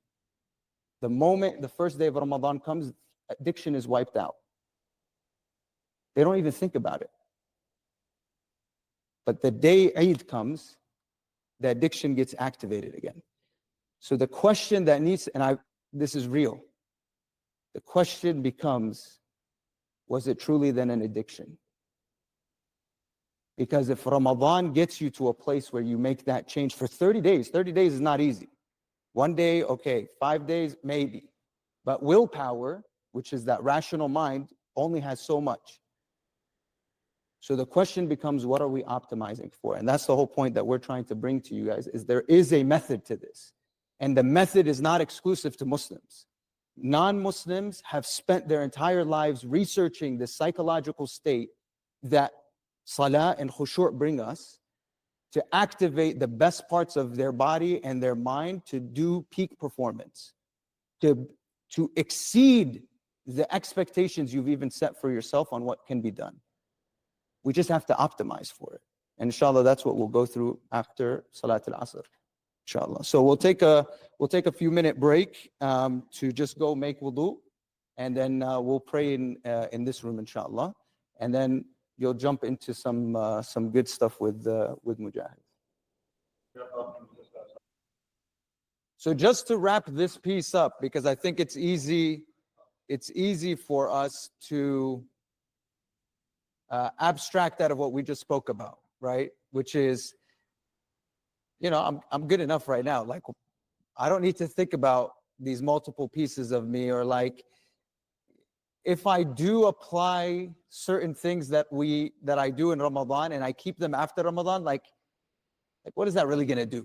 The moment the first day of Ramadan comes, addiction is wiped out. They don't even think about it. But the day Eid comes, the addiction gets activated again. So the question that needs, this is real. The question becomes, was it truly then an addiction? Because if Ramadan gets you to a place where you make that change for 30 days is not easy. 1 day, okay, 5 days, maybe. But willpower, which is that rational mind, only has so much. So the question becomes, what are we optimizing for? And that's the whole point that we're trying to bring to you guys, is there is a method to this. And the method is not exclusive to Muslims. Non-Muslims have spent their entire lives researching the psychological state that Salah and khushu' bring us to activate the best parts of their body and their mind to do peak performance, to exceed the expectations you've even set for yourself on what can be done. We just have to optimize for it. And inshallah, that's what we'll go through after Salat al-Asr. Inshallah. So we'll take a few minute break to just go make wudu, and then we'll pray in this room, inshallah. And then you'll jump into some good stuff with Mujahid. So just to wrap this piece up, because I think it's easy for us to abstract out of what we just spoke about, right? Which is, I'm good enough right now. Like, I don't need to think about these multiple pieces of me, or like, if I do apply certain things that I do in Ramadan and I keep them after Ramadan, like what is that really gonna do?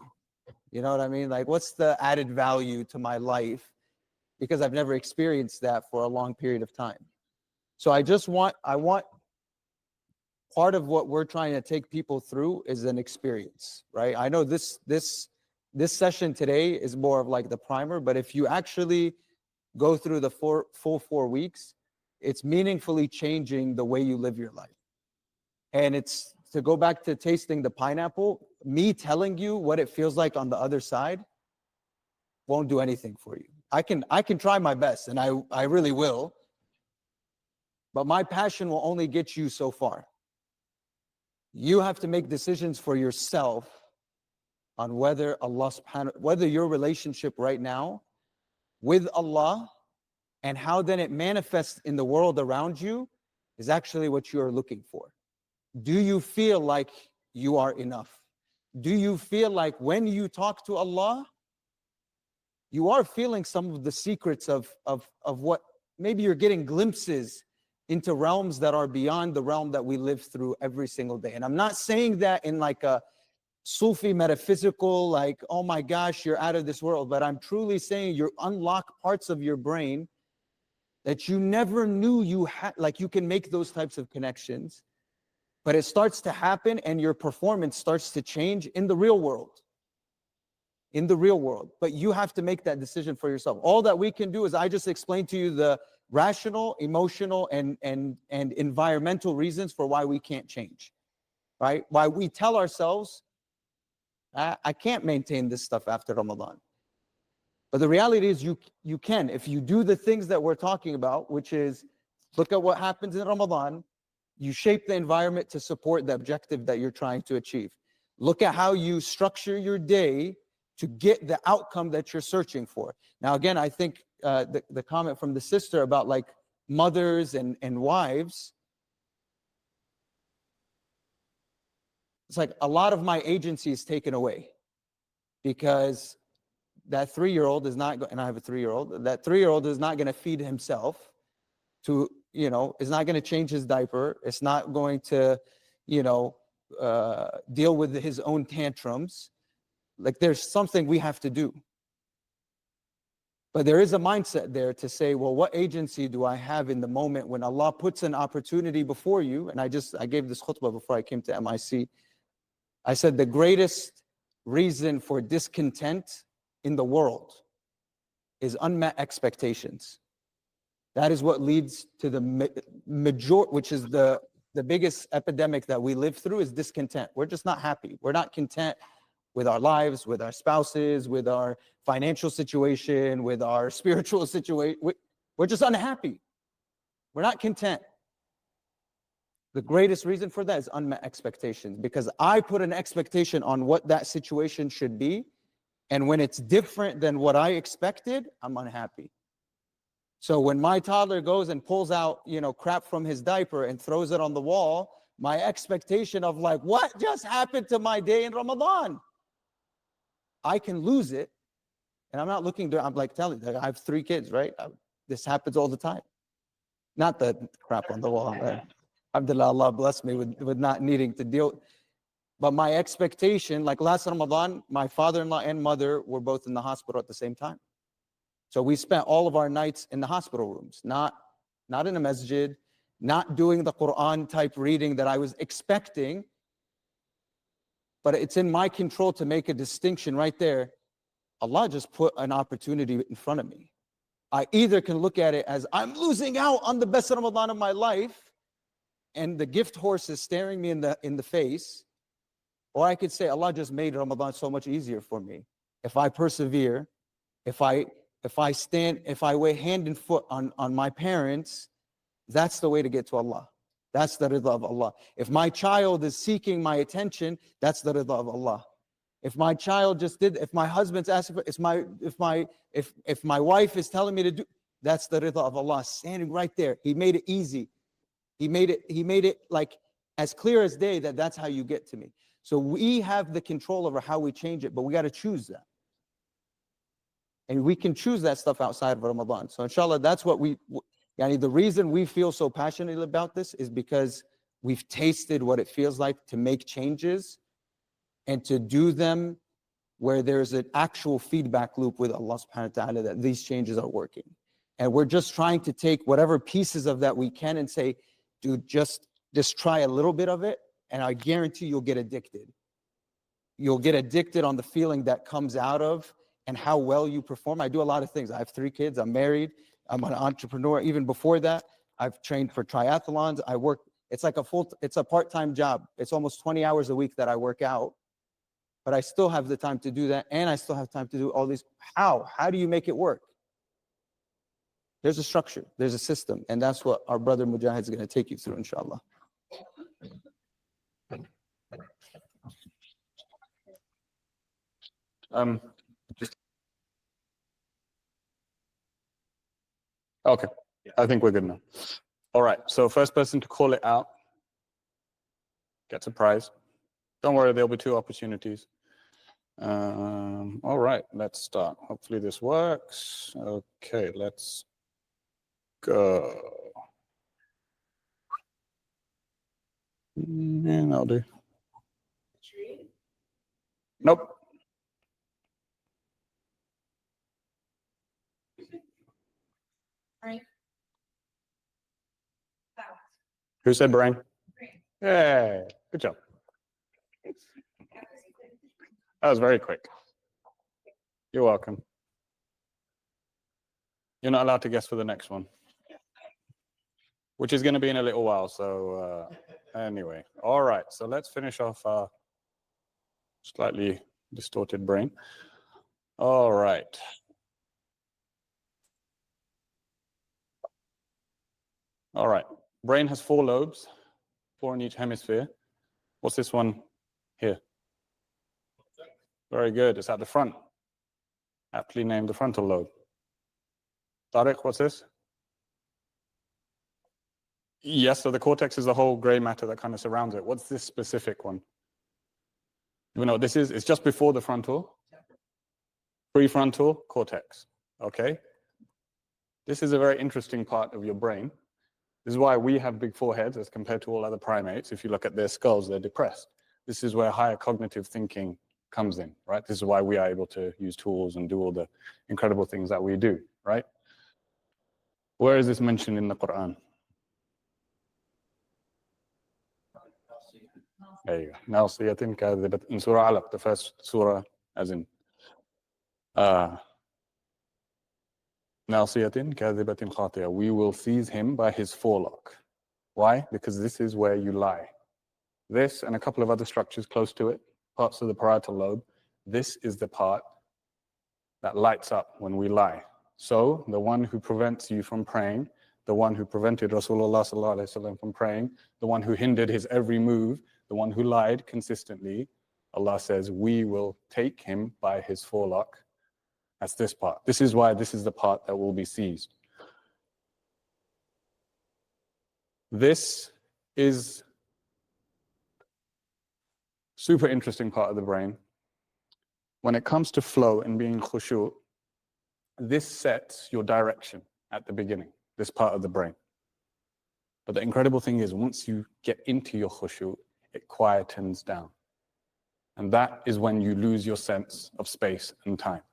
You know what I mean? Like, what's the added value to my life? Because I've never experienced that for a long period of time. So I want part of what we're trying to take people through is an experience, right? I know this session today is more of like the primer, but if you actually go through the full 4 weeks, it's meaningfully changing the way you live your life. And it's, to go back to tasting the pineapple, me telling you what it feels like on the other side won't do anything for you. I can try my best, and I really will, but my passion will only get you so far. You have to make decisions for yourself on whether whether your relationship right now with Allah and how then it manifests in the world around you is actually what you are looking for. Do you feel like you are enough? Do you feel like when you talk to Allah, you are feeling some of the secrets of what maybe you're getting glimpses into realms that are beyond the realm that we live through every single day? And I'm not saying that in like a Sufi metaphysical, like, oh my gosh, you're out of this world, but I'm truly saying you unlock parts of your brain that you never knew you had, like you can make those types of connections, but it starts to happen and your performance starts to change in the real world. In the real world. But you have to make that decision for yourself. All that we can do is I just explained to you the rational, emotional, and environmental reasons for why we can't change, right? Why we tell ourselves, I can't maintain this stuff after Ramadan. But the reality is you can. If you do the things that we're talking about, which is look at what happens in Ramadan, you shape the environment to support the objective that you're trying to achieve. Look at how you structure your day to get the outcome that you're searching for. Now, again, I think the comment from the sister about like mothers and wives, it's like a lot of my agency is taken away because that 3-year-old is not, and I have a 3-year-old, that 3-year-old is not going to feed himself to, is not going to change his diaper. It's not going to, deal with his own tantrums. Like there's something we have to do. But there is a mindset there to say, well, what agency do I have in the moment when Allah puts an opportunity before you? And I gave this khutbah before I came to MIC. I said the greatest reason for discontent in the world is unmet expectations. That is what leads to the which is the biggest epidemic that we live through, is discontent. We're just not happy. We're not content with our lives, with our spouses, with our financial situation, with our spiritual situation. We're just unhappy. We're not content. The greatest reason for that is unmet expectations, because I put an expectation on what that situation should be, and when it's different than what I expected, I'm unhappy. So when my toddler goes and pulls out, crap from his diaper and throws it on the wall, my expectation of like, what just happened to my day in Ramadan? I can lose it. And I'm not looking to, I'm like telling you, I have 3 kids, right? This happens all the time. Not the crap on the wall. Alhamdulillah, Allah bless me with not needing to deal. But my expectation, like last Ramadan, my father-in-law and mother were both in the hospital at the same time. So we spent all of our nights in the hospital rooms, not in a masjid, not doing the Quran type reading that I was expecting. But it's in my control to make a distinction right there. Allah just put an opportunity in front of me. I either can look at it as I'm losing out on the best Ramadan of my life, and the gift horse is staring me in the face, or I could say Allah just made Ramadan so much easier for me. If I persevere, if I weigh hand and foot on my parents, that's the way to get to Allah. That's the ridha of Allah. If my child is seeking my attention, that's the ridha of Allah. If my child if my husband's asking for, if my wife is telling me to do, that's the ridha of Allah standing right there. He made it easy. He made it like as clear as day that that's how you get to me. So we have the control over how we change it, but we got to choose that. And we can choose that stuff outside of Ramadan. So inshallah, that's what the reason we feel so passionately about this is because we've tasted what it feels like to make changes and to do them where there's an actual feedback loop with Allah subhanahu wa ta'ala that these changes are working. And we're just trying to take whatever pieces of that we can and say, dude, just try a little bit of it, and I guarantee you'll get addicted. You'll get addicted on the feeling that comes out of and how well you perform. I do a lot of things. I have 3 kids. I'm married. I'm an entrepreneur. Even before that, I've trained for triathlons. I work, it's a part-time job. It's almost 20 hours a week that I work out. But I still have the time to do that, and I still have time to do all these. How do you make it work? There's a structure, there's a system, and that's what our brother Mujahid is going to take you through, inshallah. Okay, I think we're good now. All right, so first person to call it out gets a prize. Don't worry, there'll be 2 opportunities. All right, let's start. Hopefully this works. Okay, let's go. And I'll do. Nope. Right. Who said brain? Yeah, good job. That was very quick. You're welcome. You're not allowed to guess for the next one, which is going to be in a little while. So anyway, all right. So let's finish off our slightly distorted brain. All right. All right. Brain has 4 lobes, 4 in each hemisphere. What's this one here? Very good. It's at the front. Aptly named the frontal lobe. Tariq, what's this? Yes, so the cortex is the whole gray matter that kind of surrounds it. What's this specific one? You know what this is? It's just before the frontal. Prefrontal cortex. Okay? This is a very interesting part of your brain. This is why we have big foreheads as compared to all other primates. If you look at their skulls, they're depressed. This is where higher cognitive thinking comes in, right? This is why we are able to use tools and do all the incredible things that we do, right? Where is this mentioned in the Quran? There you go. Nasiyatin kadhibat. In Surah Alaq, the first surah, as in Nasiyatin kadhibatin khatiya. We will seize him by his forelock. Why? Because this is where you lie. This and a couple of other structures close to it, parts of the parietal lobe, this is the part that lights up when we lie. So the one who prevents you from praying, the one who prevented Rasulullah sallallahu alaihi wasallam from praying, the one who hindered his every move, the one who lied consistently, Allah says, we will take him by his forelock. That's this part. This is why this is the part that will be seized. This is super interesting part of the brain. When it comes to flow and being khushu', this sets your direction at the beginning, this part of the brain. But the incredible thing is, once you get into your khushu', it quietens down. And that is when you lose your sense of space and time.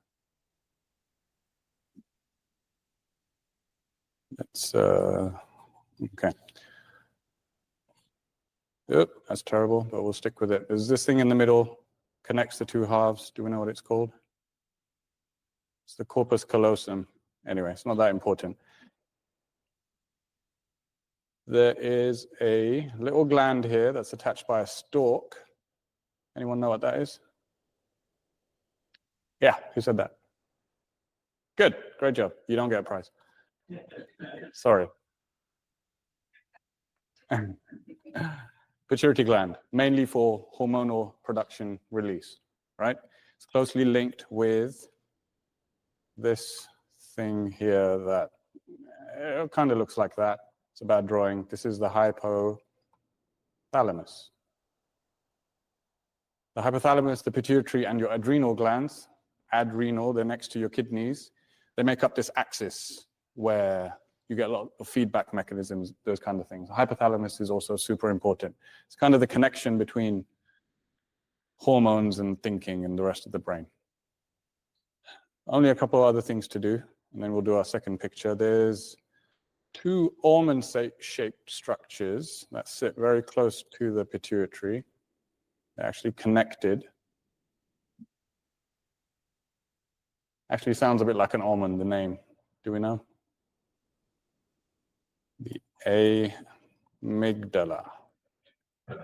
That's, okay. Yep, that's terrible, but we'll stick with it. There's this thing in the middle, connects the two halves. Do we know what it's called? It's the corpus callosum. Anyway, it's not that important. There is a little gland here that's attached by a stalk. Anyone know what that is? Yeah, who said that? Good, great job. You don't get a prize. Sorry. Pituitary gland, mainly for hormonal production release, right? It's closely linked with this thing here that kind of looks like that. It's a bad drawing. This is the hypothalamus. The hypothalamus, the pituitary, and your adrenal glands, adrenal, they're next to your kidneys. They make up this axis where you get a lot of feedback mechanisms, those kind of things. The hypothalamus is also super important. It's kind of the connection between hormones and thinking and the rest of the brain. Only a couple of other things to do, and then we'll do our second picture. There's two almond-shaped structures that sit very close to the pituitary. They're actually connected. Actually sounds a bit like an almond, the name. Do we know? The amygdala.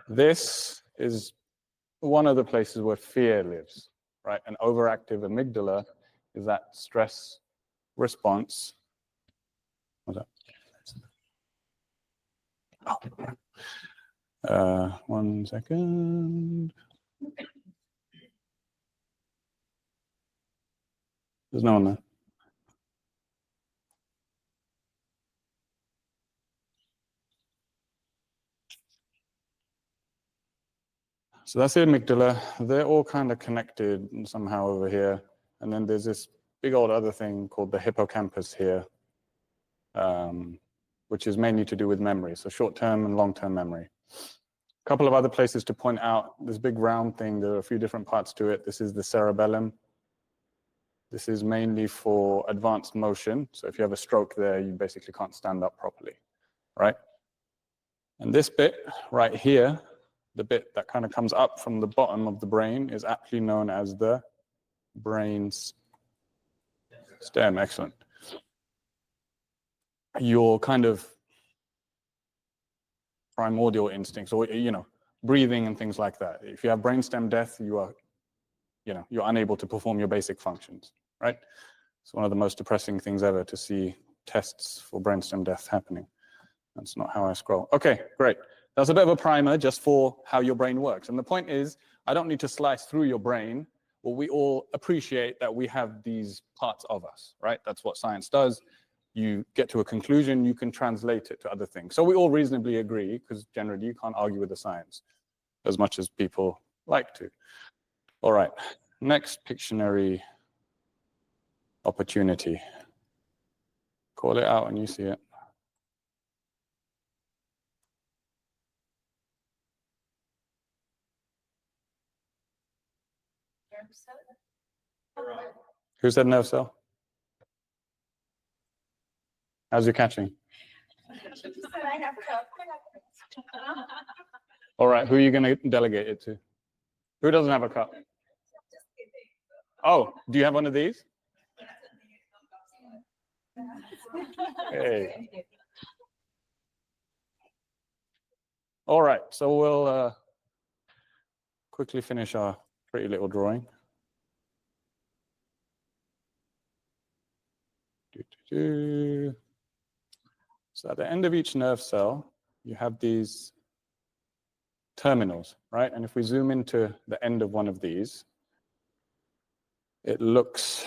This is one of the places where fear lives, right? An overactive amygdala is that stress response. What's that? Oh. 1 second. There's no one there. So that's the amygdala. They're all kind of connected somehow over here. And then there's this big old other thing called the hippocampus here, which is mainly to do with memory. So short-term and long-term memory. A couple of other places to point out, this big round thing, there are a few different parts to it. This is the cerebellum. This is mainly for advanced motion. So if you have a stroke there, you basically can't stand up properly, right? And this bit right here, the bit that kind of comes up from the bottom of the brain, is aptly known as the brain stem. Excellent. Your kind of primordial instincts, or breathing and things like that. If you have brainstem death, you are, you're unable to perform your basic functions, right? It's one of the most depressing things ever to see tests for brainstem death happening. That's not how I scroll. Okay, great. That's a bit of a primer just for how your brain works. And the point is, I don't need to slice through your brain. Well, we all appreciate that we have these parts of us, right? That's what science does. You get to a conclusion, you can translate it to other things. So we all reasonably agree, because generally you can't argue with the science as much as people like to. All right, next Pictionary opportunity. Call it out when you see it. Who said nerve cell? How's your catching? All right, who are you going to delegate it to? Who doesn't have a cup? Oh, do you have one of these? Hey. All right, so we'll quickly finish our pretty little drawing. So at the end of each nerve cell, you have these terminals, right? And if we zoom into the end of one of these, it looks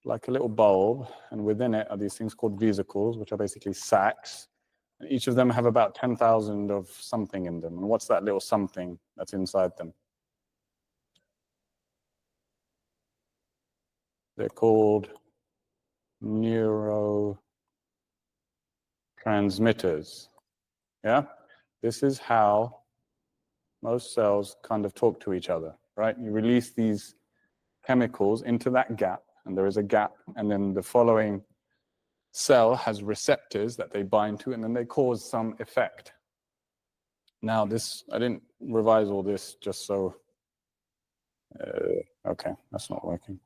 like a little bulb, and within it are these things called vesicles, which are basically sacs. And each of them have about 10,000 of something in them. And what's that little something that's inside them? They're called neurotransmitters. Yeah? This is how most cells kind of talk to each other, right? You release these chemicals into that gap, and there is a gap, and then the following cell has receptors that they bind to, and then they cause some effect. Now this, I didn't revise all this just so, okay, that's not working.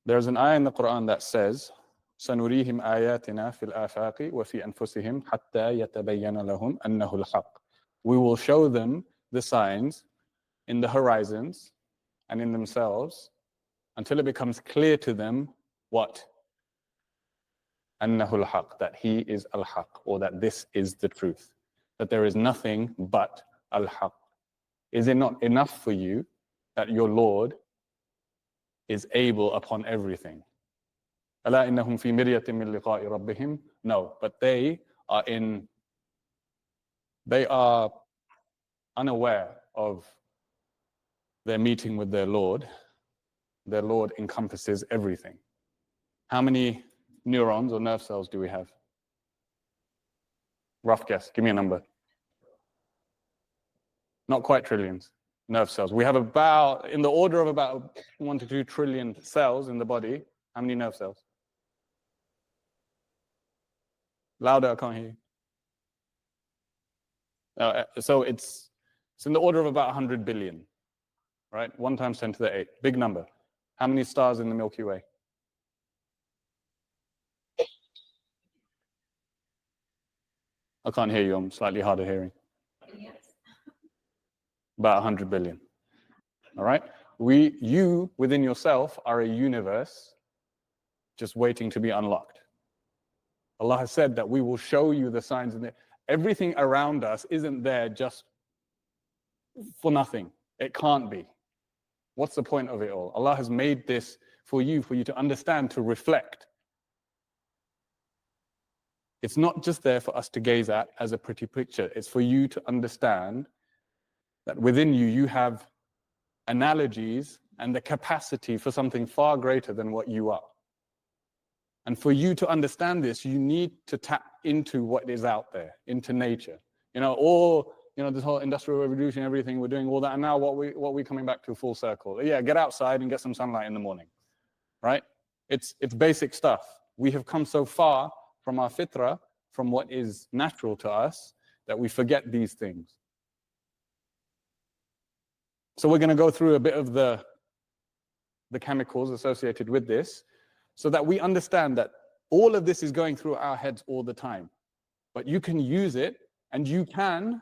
there's an ayah in the Quran that says, سَنُرِيهِمْ آيَاتِنَا فِي الْآفَاقِ وَفِي أَنفُسِهِمْ حَتَّى يَتَبَيَّنَ لَهُمْ أَنَّهُ الْحَقُّ. We will show them the signs in the horizons and in themselves until it becomes clear to them what? أَنَّهُ الْحَقُّ, that he is al-haq, or that this is the truth, that there is nothing but al-haq. Is it not enough for you that your Lord is able upon everything? أَلَا إِنَّهُمْ فِي مِرْيَةٍ مِّن لِقَاءِ رَبِّهِمْ. No, but they are unaware of their meeting with their Lord. Their Lord encompasses everything. How many neurons or nerve cells do we have? Rough guess, give me a number. Not quite trillions. Nerve cells. We have about, in the order of about 1 to 2 trillion cells in the body. How many nerve cells? Louder, I can't hear you. So it's in the order of about 100 billion, right? 1 times 10 to the 8, big number. How many stars in the Milky Way? I can't hear you, I'm slightly hard of hearing. About 100 billion, all right? You within yourself are a universe just waiting to be unlocked. Allah has said that we will show you the signs, and everything around us isn't there just for nothing. It can't be. What's the point of it all? Allah has made this for you to understand, to reflect. It's not just there for us to gaze at as a pretty picture. It's for you to understand that within you, you have analogies and the capacity for something far greater than what you are. And for you to understand this, you need to tap into what is out there, into nature. This whole industrial revolution, everything, we're doing all that. And now what we coming back to full circle? Yeah, get outside and get some sunlight in the morning, right? It's basic stuff. We have come so far from our fitrah, from what is natural to us, that we forget these things. So we're going to go through a bit of the chemicals associated with this, so that we understand that all of this is going through our heads all the time. But you can use it, and you can,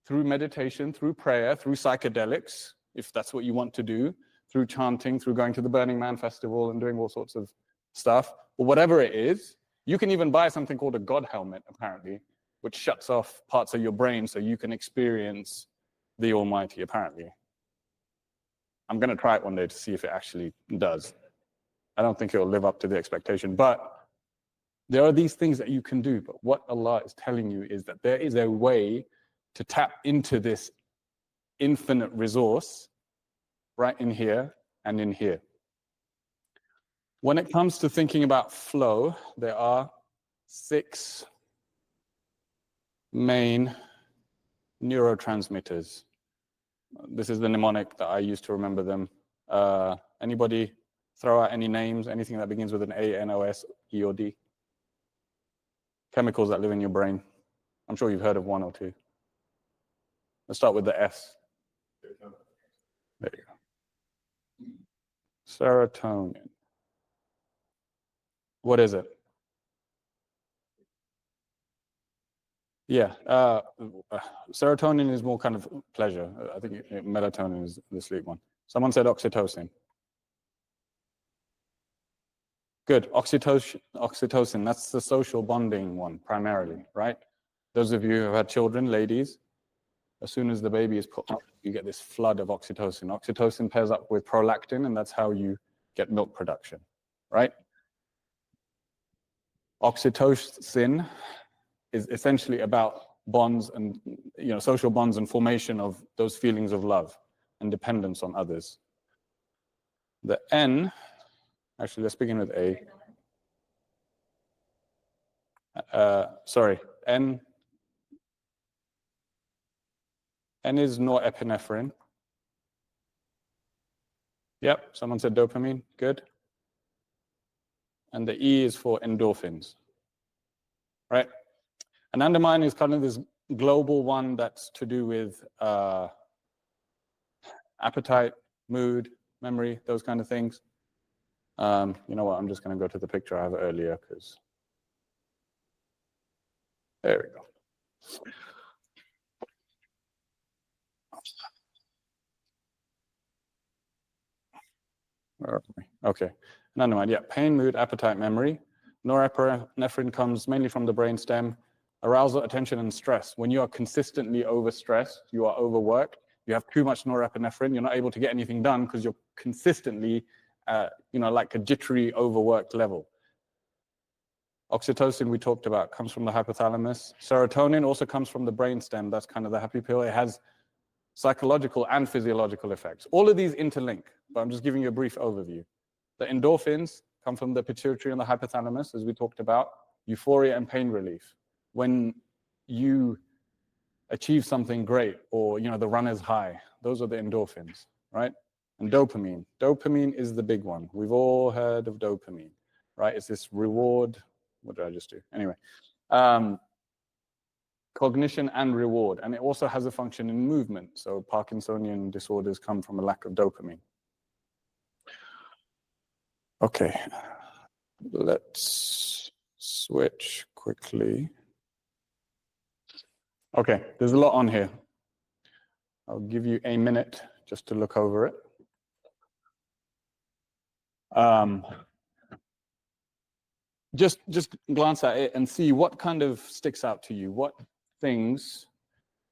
through meditation, through prayer, through psychedelics, if that's what you want to do, through chanting, through going to the Burning Man festival and doing all sorts of stuff, or whatever it is. You can even buy something called a God helmet, apparently, which shuts off parts of your brain so you can experience the Almighty, apparently. I'm going to try it one day to see if it actually does. I don't think it will live up to the expectation, but there are these things that you can do. But what Allah is telling you is that there is a way to tap into this infinite resource right in here and in here. When it comes to thinking about flow, there are 6 main neurotransmitters. This is the mnemonic that I use to remember them. Anybody throw out any names, anything that begins with an A, N, O, S, E, or D? Chemicals that live in your brain. I'm sure you've heard of 1 or 2. Let's start with the S. There you go. Serotonin. What is it? Yeah, serotonin is more kind of pleasure. I think melatonin is the sleep one. Someone said oxytocin. Good, oxytocin, that's the social bonding one primarily, right? Those of you who have had children, ladies, as soon as the baby is put up, you get this flood of oxytocin. Oxytocin pairs up with prolactin, and that's how you get milk production, right? Oxytocin is essentially about bonds and social bonds and formation of those feelings of love and dependence on others. The N, actually let's begin with A. N is norepinephrine. Yep, someone said dopamine, good. And the E is for endorphins, right? Anandamide is kind of this global one that's to do with appetite, mood, memory, those kind of things. You know what? I'm just going to go to the picture I have earlier because there we go. Where are we? Okay. Anandamide, yeah. Pain, mood, appetite, memory. Norepinephrine comes mainly from the brainstem. Arousal, attention, and stress. When you are consistently overstressed, you are overworked, you have too much norepinephrine, you're not able to get anything done because you're consistently, like a jittery, overworked level. Oxytocin, we talked about, comes from the hypothalamus. Serotonin also comes from the brainstem. That's kind of the happy pill. It has psychological and physiological effects. All of these interlink, but I'm just giving you a brief overview. The endorphins come from the pituitary and the hypothalamus, as we talked about. Euphoria and pain relief. When you achieve something great, or the runner's high, those are the endorphins, right? And dopamine. Dopamine is the big one. We've all heard of dopamine, right? It's this reward. What did I just do? Anyway, cognition and reward. And it also has a function in movement. So Parkinsonian disorders come from a lack of dopamine. Okay, let's switch quickly. Okay, there's a lot on here. I'll give you a minute just to look over it. Just glance at it and see what kind of sticks out to you. What things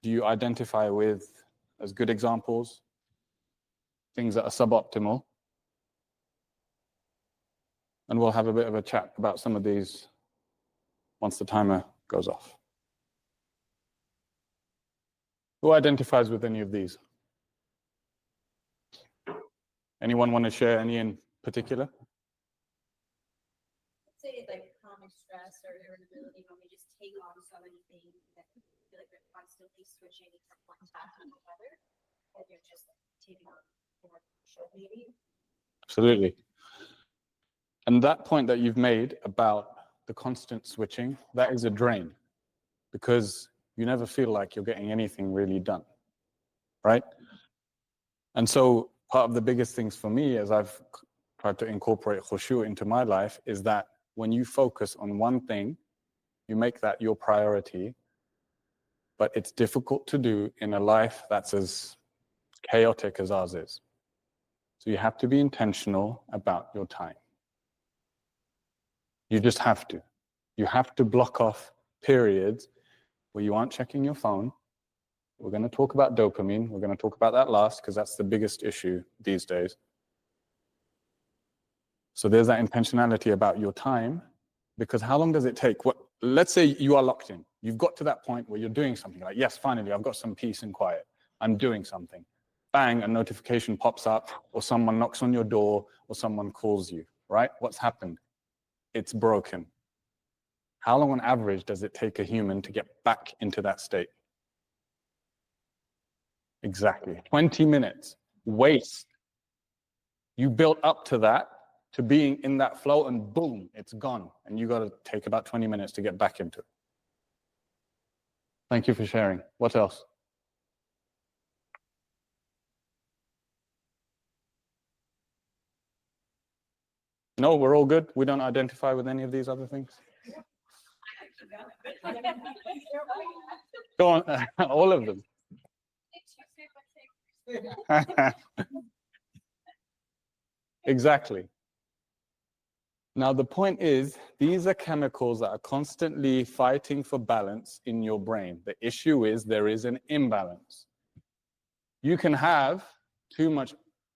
do you identify with as good examples? Things that are suboptimal. And we'll have a bit of a chat about some of these once the timer goes off. Who identifies with any of these? Anyone want to share any in particular? Say like chronic stress or irritability when we just take on so many things that we feel like we're constantly switching from one task to another, and you're just taking on more pressure maybe. Absolutely. And that point that you've made about the constant switching, that is a drain, because you never feel like you're getting anything really done, right? And so part of the biggest things for me, as I've tried to incorporate khushu into my life, is that when you focus on one thing, you make that your priority, but it's difficult to do in a life that's as chaotic as ours is. So you have to be intentional about your time. You just have to. You have to block off periods where you aren't checking your phone. We're going to talk about dopamine. We're going to talk about that last because that's the biggest issue these days. So there's that intentionality about your time, because how long does it take? Let's say you are locked in. You've got to that point where you're doing something like, yes, finally, I've got some peace and quiet. I'm doing something. Bang, a notification pops up, or someone knocks on your door, or someone calls you, right? What's happened? It's broken. How long on average does it take a human to get back into that state? Exactly. 20 minutes. Waste. You built up to that, to being in that flow, and boom, it's gone. And you got to take about 20 minutes to get back into it. Thank you for sharing. What else? No, we're all good. We don't identify with any of these other things. Go on, all of them. Exactly. Now, the point is, these are chemicals that are constantly fighting for balance in your brain. The issue is there is an imbalance. You can have too much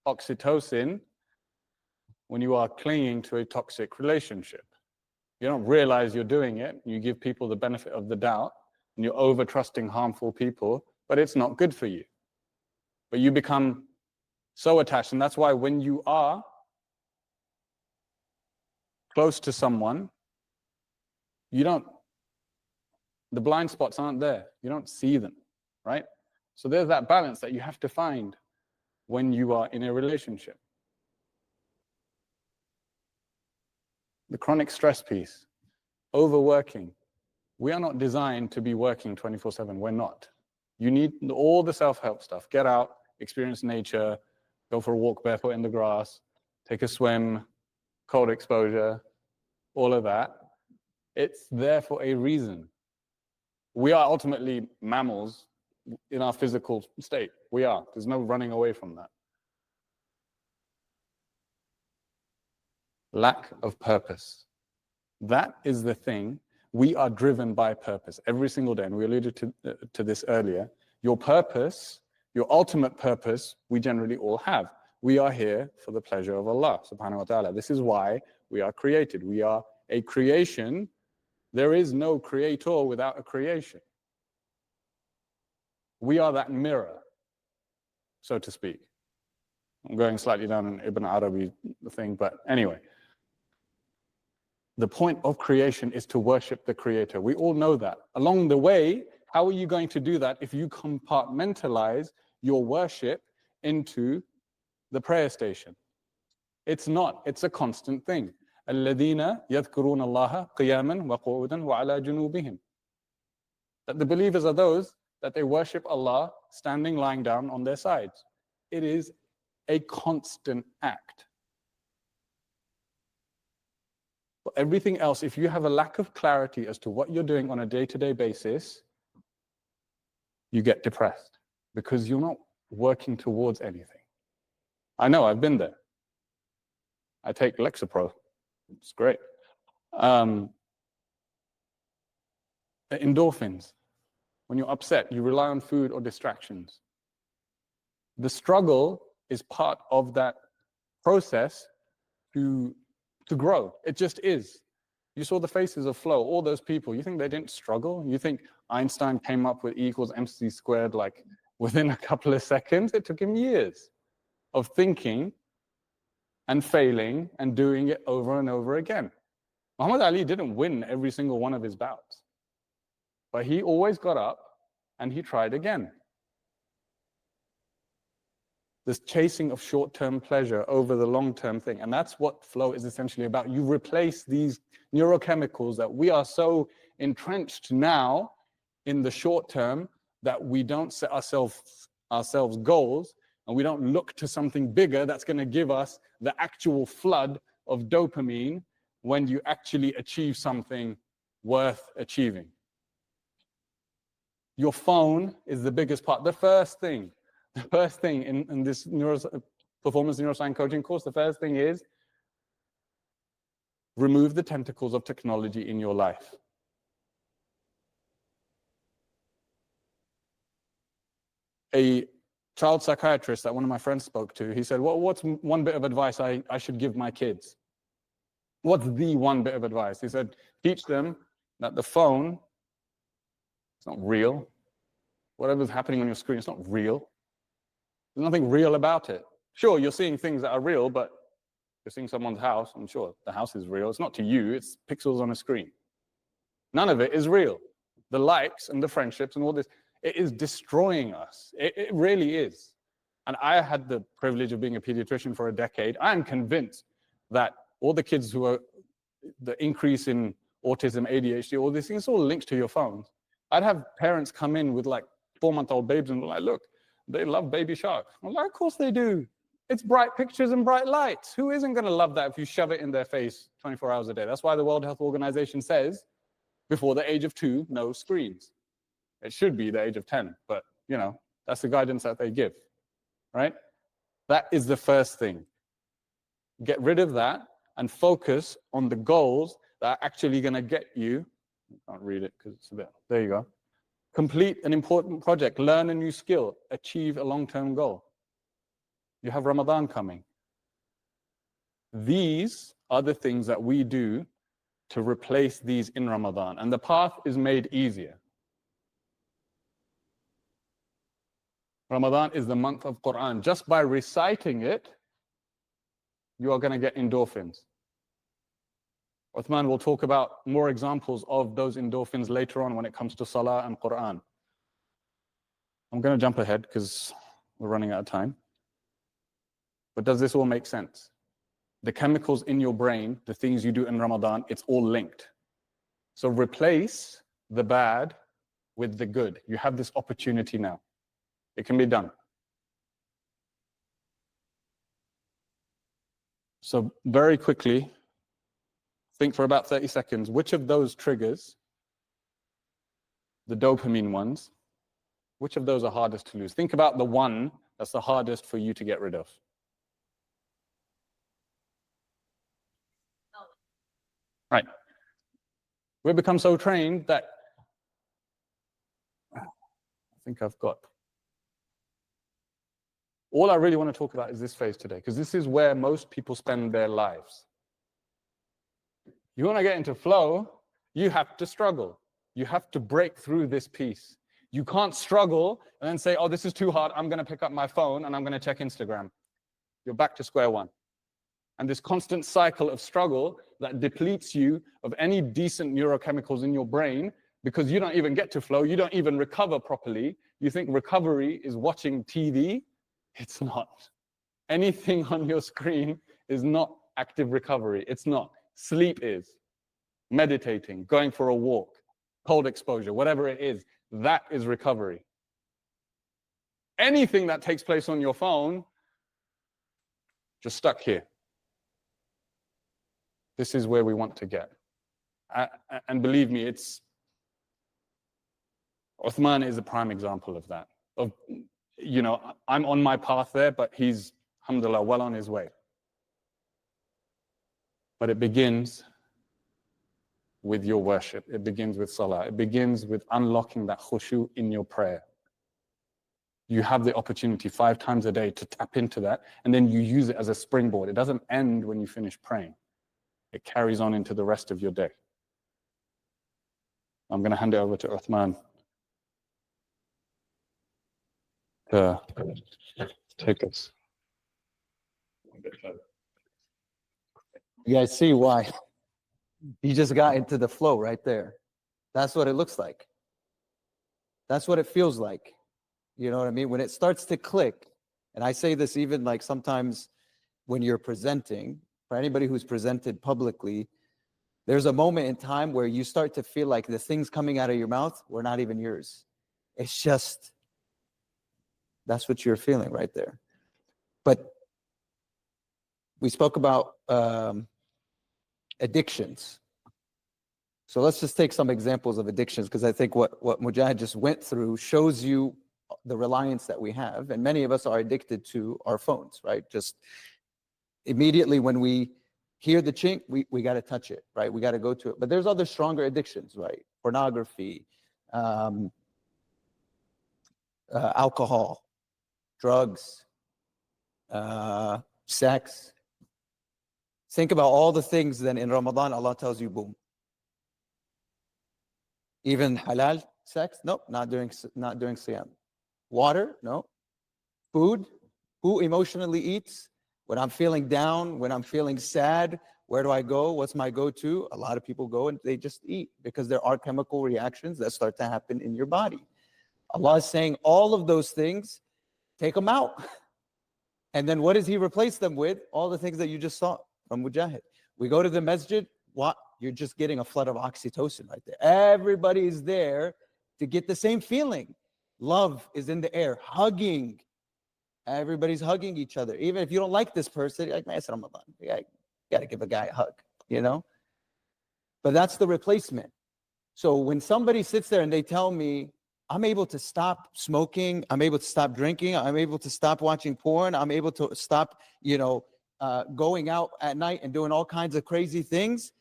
oxytocin when you are clinging to a toxic relationship. You don't realize you're doing it. You give people the benefit of the doubt, and you're over-trusting harmful people, but it's not good for you. But you become so attached, and that's why when you are close to someone, the blind spots aren't there. You don't see them, right? So there's that balance that you have to find when you are in a relationship. The chronic stress piece, overworking. We are not designed to be working 24/7. We're not. You need all the self-help stuff. Get out, experience nature, go for a walk barefoot in the grass, take a swim, cold exposure, all of that. It's there for a reason. We are ultimately mammals in our physical state. We are. There's no running away from that. Lack of purpose. That is the thing. We are driven by purpose every single day. And we alluded to this earlier. Your purpose, your ultimate purpose, we generally all have. We are here for the pleasure of Allah subhanahu wa ta'ala. This is why we are created. We are a creation. There is no creator without a creation. We are that mirror, so to speak. I'm going slightly down an Ibn Arabi thing, but anyway. The point of creation is to worship the Creator. We all know that. Along the way, how are you going to do that if you compartmentalize your worship into the prayer station? It's not. It's a constant thing. الَّذِينَ يَذْكُرُونَ اللَّهَ قِيَامًا وَقُعُودًا وَعَلَى جُنُوبِهِمْ. That the believers are those that they worship Allah standing, lying down on their sides. It is a constant act. But everything else, if you have a lack of clarity as to what you're doing on a day-to-day basis, you get depressed because you're not working towards anything. I know, I've been there. I take Lexapro. It's great. Endorphins. When you're upset, you rely on food or distractions. The struggle is part of that process to grow. It just is. You saw the faces of Flow, all those people. You think they didn't struggle? You think Einstein came up with E = mc squared like within a couple of seconds? It took him years of thinking and failing and doing it over and over again. Muhammad Ali didn't win every single one of his bouts, but he always got up and he tried again. This chasing of short-term pleasure over the long-term thing. And that's what flow is essentially about. You replace these neurochemicals that we are so entrenched now in the short term that we don't set ourselves goals, and we don't look to something bigger that's going to give us the actual flood of dopamine when you actually achieve something worth achieving. Your phone is the biggest part. The first thing in this performance neuroscience coaching course, the first thing is remove the tentacles of technology in your life. A child psychiatrist that one of my friends spoke to, he said, well, what's one bit of advice I should give my kids? What's the one bit of advice? He said, teach them that the phone, it's not real. Whatever's happening on your screen, it's not real. There's nothing real about it. Sure, you're seeing things that are real, but you're seeing someone's house. I'm sure the house is real. It's not to you, it's pixels on a screen. None of it is real. The likes and the friendships and all this, it is destroying us. It really is. And I had the privilege of being a pediatrician for a decade. I am convinced that all the kids who are, the increase in autism, ADHD, all these things, it's all linked to your phones. I'd have parents come in with like 4-month-old babes and be like, look, they love Baby Shark. I'm like, of course they do. It's bright pictures and bright lights. Who isn't going to love that if you shove it in their face 24 hours a day? That's why the World Health Organization says, before the age of 2, no screens. It should be the age of 10, but you know, that's the guidance that they give, right? That is the first thing. Get rid of that and focus on the goals that are actually going to get you. I can't read it because it's a bit, there you go. Complete an important project, learn a new skill, achieve a long-term goal. You have Ramadan coming. These are the things that we do to replace these in Ramadan, and the path is made easier. Ramadan is the month of Quran. Just by reciting it, you are going to get endorphins. Uthman will talk about more examples of those endorphins later on when it comes to Salah and Quran. I'm going to jump ahead because we're running out of time. But does this all make sense? The chemicals in your brain, the things you do in Ramadan, it's all linked. So replace the bad with the good. You have this opportunity now. It can be done. So very quickly, think for about 30 seconds, which of those triggers, the dopamine ones, which of those are hardest to lose? Think about the one that's the hardest for you to get rid of. Right. We've become so trained that I think I've got. All I really want to talk about is this phase today, because this is where most people spend their lives. You want to get into flow, you have to struggle. You have to break through this piece. You can't struggle and then say, oh, this is too hard. I'm going to pick up my phone and I'm going to check Instagram. You're back to square one. And this constant cycle of struggle that depletes you of any decent neurochemicals in your brain, because you don't even get to flow. You don't even recover properly. You think recovery is watching TV. It's not. Anything on your screen is not active recovery. It's not. Sleep is. Meditating, going for a walk, cold exposure, whatever it is, that is recovery. Anything that takes place on your phone, just stuck here. This is where we want to get. And believe me, Uthman is a prime example of that. Of, you know, I'm on my path there, but he's, alhamdulillah, well on his way. But it begins with your worship. It begins with salah. It begins with unlocking that khushu in your prayer. You have the opportunity 5 times a day to tap into that, and then you use it as a springboard. It doesn't end when you finish praying. It carries on into the rest of your day. I'm going to hand it over to Uthman to take us. You guys see why he just got into the flow right there. That's what it looks like. That's what it feels like. You know what I mean? When it starts to click, and I say this even like sometimes when you're presenting, for anybody who's presented publicly, there's a moment in time where you start to feel like the things coming out of your mouth were not even yours. It's just, that's what you're feeling right there. But we spoke about addictions. So let's just take some examples of addictions, because I think what Mujahid just went through shows you the reliance that we have. And many of us are addicted to our phones, right? Just immediately when we hear the chink, we got to touch it, right? We got to go to it. But there's other stronger addictions, right? Pornography, alcohol, drugs, sex. Think about all the things then in Ramadan, Allah tells you, boom. Even halal sex? Nope, not during Siyam. Water? No. Food? Who emotionally eats? When I'm feeling down, when I'm feeling sad, where do I go? What's my go-to? A lot of people go and they just eat, because there are chemical reactions that start to happen in your body. Allah is saying all of those things, take them out. And then what does He replace them with? All the things that you just saw from Mujahid. We go to the masjid, what? You're just getting a flood of oxytocin right there. Everybody is there to get the same feeling. Love is in the air, hugging. Everybody's hugging each other. Even if you don't like this person, you're like, man, it's Ramadan. You got to give a guy a hug, you know? But that's the replacement. So when somebody sits there and they tell me, I'm able to stop smoking, I'm able to stop drinking, I'm able to stop watching porn, I'm able to stop, going out at night and doing all kinds of crazy things,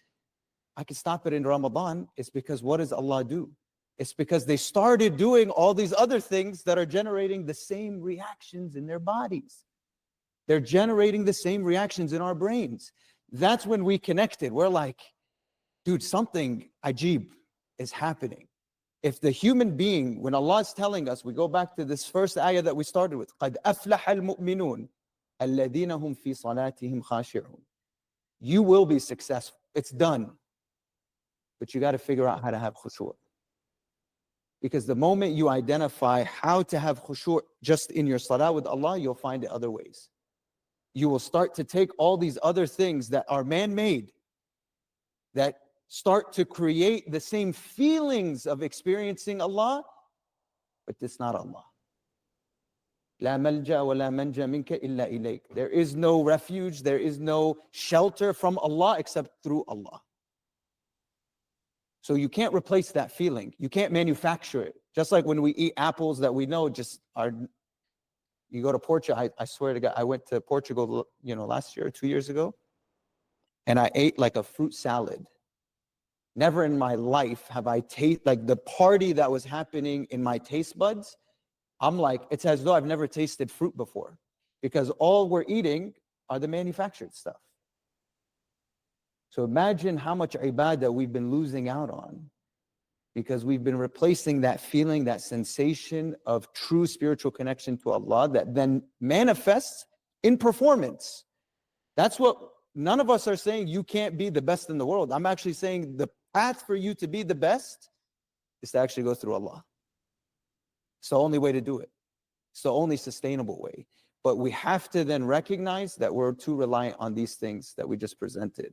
I can stop it in Ramadan. It's because what does Allah do? It's because they started doing all these other things that are generating the same reactions in their bodies. They're generating the same reactions in our brains. That's when we connected. We're like, dude, something ajib is happening. If the human being, when Allah is telling us, we go back to this first ayah that we started with, قَدْ أَفْلَحَ الْمُؤْمِنُونَ الَّذِينَ هُمْ فِي صَلَاتِهِمْ خَاشِعُونَ. You will be successful. It's done. But you got to figure out how to have khushu'. Because the moment you identify how to have khushu' just in your salah with Allah, you'll find it other ways. You will start to take all these other things that are man-made, that start to create the same feelings of experiencing Allah, but it's not Allah. لا ملجأ ولا منجا منك إلا إليك. There is no refuge, there is no shelter from Allah except through Allah. So you can't replace that feeling. You can't manufacture it. Just like when we eat apples that we know just are, you go to Portugal, I swear to God, I went to Portugal, last year, 2 years ago, and I ate like a fruit salad. Never in my life have I tasted, like the party that was happening in my taste buds, I'm like, it's as though I've never tasted fruit before, because all we're eating are the manufactured stuff. So imagine how much ibadah we've been losing out on because we've been replacing that feeling, that sensation of true spiritual connection to Allah that then manifests in performance. That's what none of us are saying you can't be the best in the world. I'm actually saying the path for you to be the best is to actually go through Allah. It's the only way to do it. It's the only sustainable way. But we have to then recognize that we're too reliant on these things that we just presented.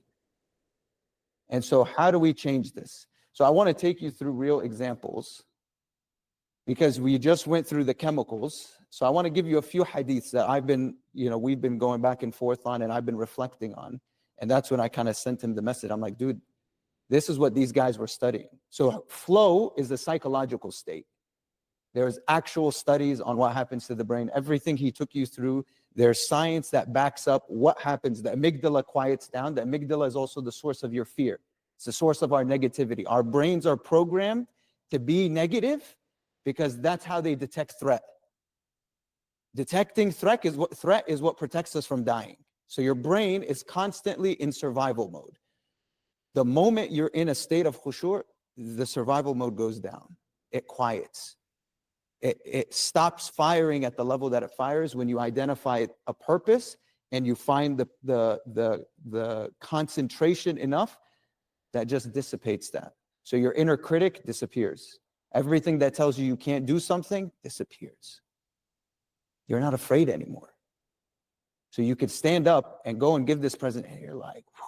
And so how do we change this? So I want to take you through real examples because we just went through the chemicals. So I want to give you a few hadiths that we've been going back and forth on and I've been reflecting on. And that's when I kind of sent him the message. I'm like, dude, this is what these guys were studying. So flow is the psychological state. There's actual studies on what happens to the brain. Everything he took you through, there's science that backs up what happens. The amygdala quiets down. The amygdala is also the source of your fear. It's the source of our negativity. Our brains are programmed to be negative because that's how they detect threat. Detecting threat is what protects us from dying. So your brain is constantly in survival mode. The moment you're in a state of khushu', the survival mode goes down. It quiets. It stops firing at the level that it fires when you identify a purpose and you find the concentration enough that just dissipates that. So your inner critic disappears. Everything that tells you can't do something disappears. You're not afraid anymore. So you could stand up and go and give this present and you're like, whew.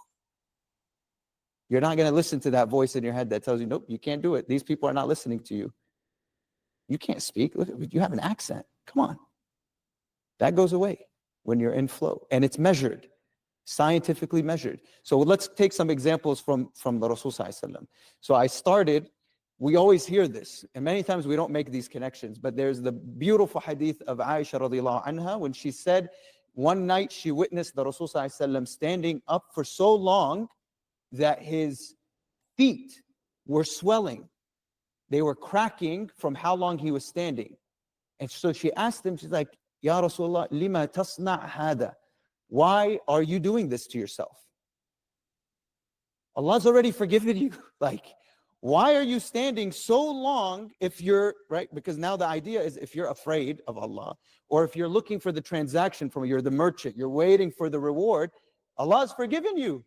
You're not going to listen to that voice in your head that tells you, nope, you can't do it. These people are not listening to you. You can't speak. Look, you have an accent. Come on. That goes away when you're in flow. And it's measured, scientifically measured. So let's take some examples from the Rasul Sallallahu Alaihi Wasallam. So we always hear this, and many times we don't make these connections, but there's the beautiful hadith of Aisha radiallahu anha when she said one night she witnessed the Rasul Sallallahu Alaihi Wasallam standing up for so long that his feet were swelling. They were cracking from how long he was standing. And so she asked him, she's like, Ya Rasulullah, lima tasna' hada? Why are you doing this to yourself? Allah's already forgiven you. Like, why are you standing so long if you're, right? Because now the idea is if you're afraid of Allah, or if you're looking for the transaction from, you're the merchant, you're waiting for the reward, Allah's forgiven you.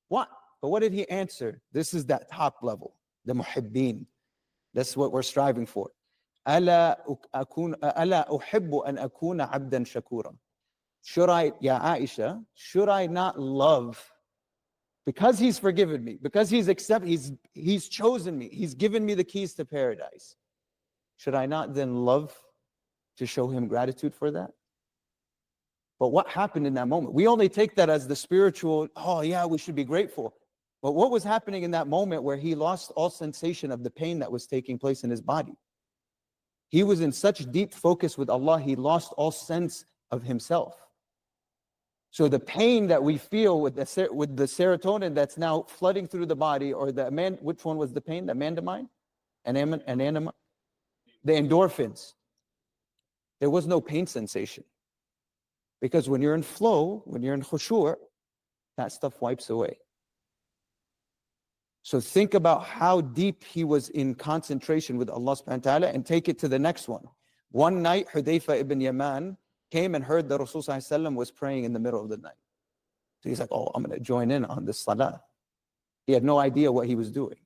What? But what did he answer? This is that top level, the muhibbeen. That's what we're striving for. ألا أحب أن أكون عبدا شكورا. Should I, Ya Aisha, should I not love, because he's forgiven me, because he's chosen me, he's given me the keys to paradise, should I not then love to show him gratitude for that? But what happened in that moment? We only take that as the spiritual, oh yeah, we should be grateful. But what was happening in that moment where he lost all sensation of the pain that was taking place in his body? He was in such deep focus with Allah, he lost all sense of himself. So the pain that we feel with the serotonin that's now flooding through the body, or which one was the pain? The anandamide? Anandamide? The endorphins. There was no pain sensation. Because when you're in flow, when you're in khushu', that stuff wipes away. So think about how deep he was in concentration with Allah subhanahu wa ta'ala, and take it to the next one. One night, Hudayfa ibn Yaman came and heard that Rasul Sallallahu Alaihi Wasallam was praying in the middle of the night. So he's like, oh, I'm going to join in on this salah. He had no idea what he was doing.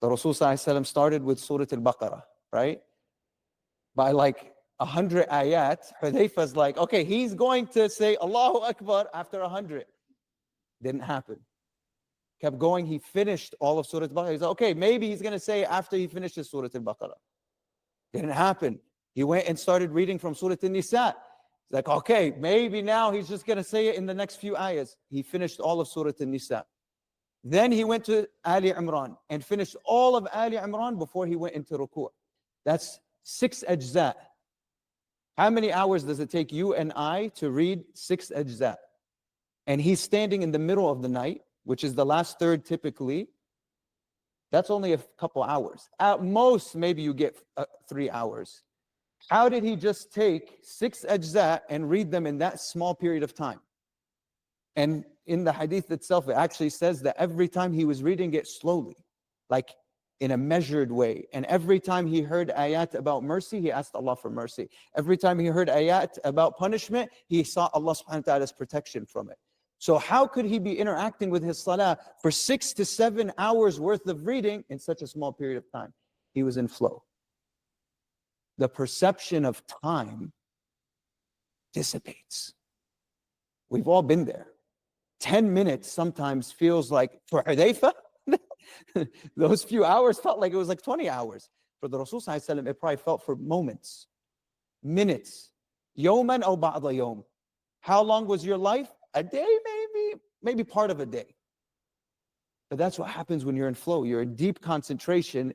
The Rasul Sallallahu Alaihi Wasallam started with Surah Al-Baqarah, right? By like 100 ayat, Hudayfa's like, okay, he's going to say Allahu Akbar after 100. Didn't happen. Kept going, he finished all of Surah Al-Baqarah. He's like, okay, maybe he's going to say after he finishes Surah Al-Baqarah. Didn't happen. He went and started reading from Surah An-Nisa. He's like, okay, maybe now he's just going to say it in the next few ayahs. He finished all of Surah An-Nisa. Then he went to Ali Imran and finished all of Ali Imran before he went into ruku'. That's 6 ajza. How many hours does it take you and I to read 6 ajza? And he's standing in the middle of the night, which is the last third typically. That's only a couple hours. At most, maybe you get 3 hours. How did he just take 6 ajza and read them in that small period of time? And in the hadith itself, it actually says that every time he was reading it slowly, like in a measured way. And every time he heard ayat about mercy, he asked Allah for mercy. Every time he heard ayat about punishment, he sought Allah subhanahu wa ta'ala's protection from it. So how could he be interacting with his salah for 6 to 7 hours worth of reading in such a small period of time? He was in flow. The perception of time dissipates. We've all been there. 10 minutes sometimes feels like, for Hudayfa, those few hours felt like it was like 20 hours. For the Rasul sallallahu alaihi wasallam, it probably felt for moments, minutes. Yawman aw ba'da yawm. How long was your life? A day, maybe part of a day. But that's what happens when you're in flow. You're in deep concentration.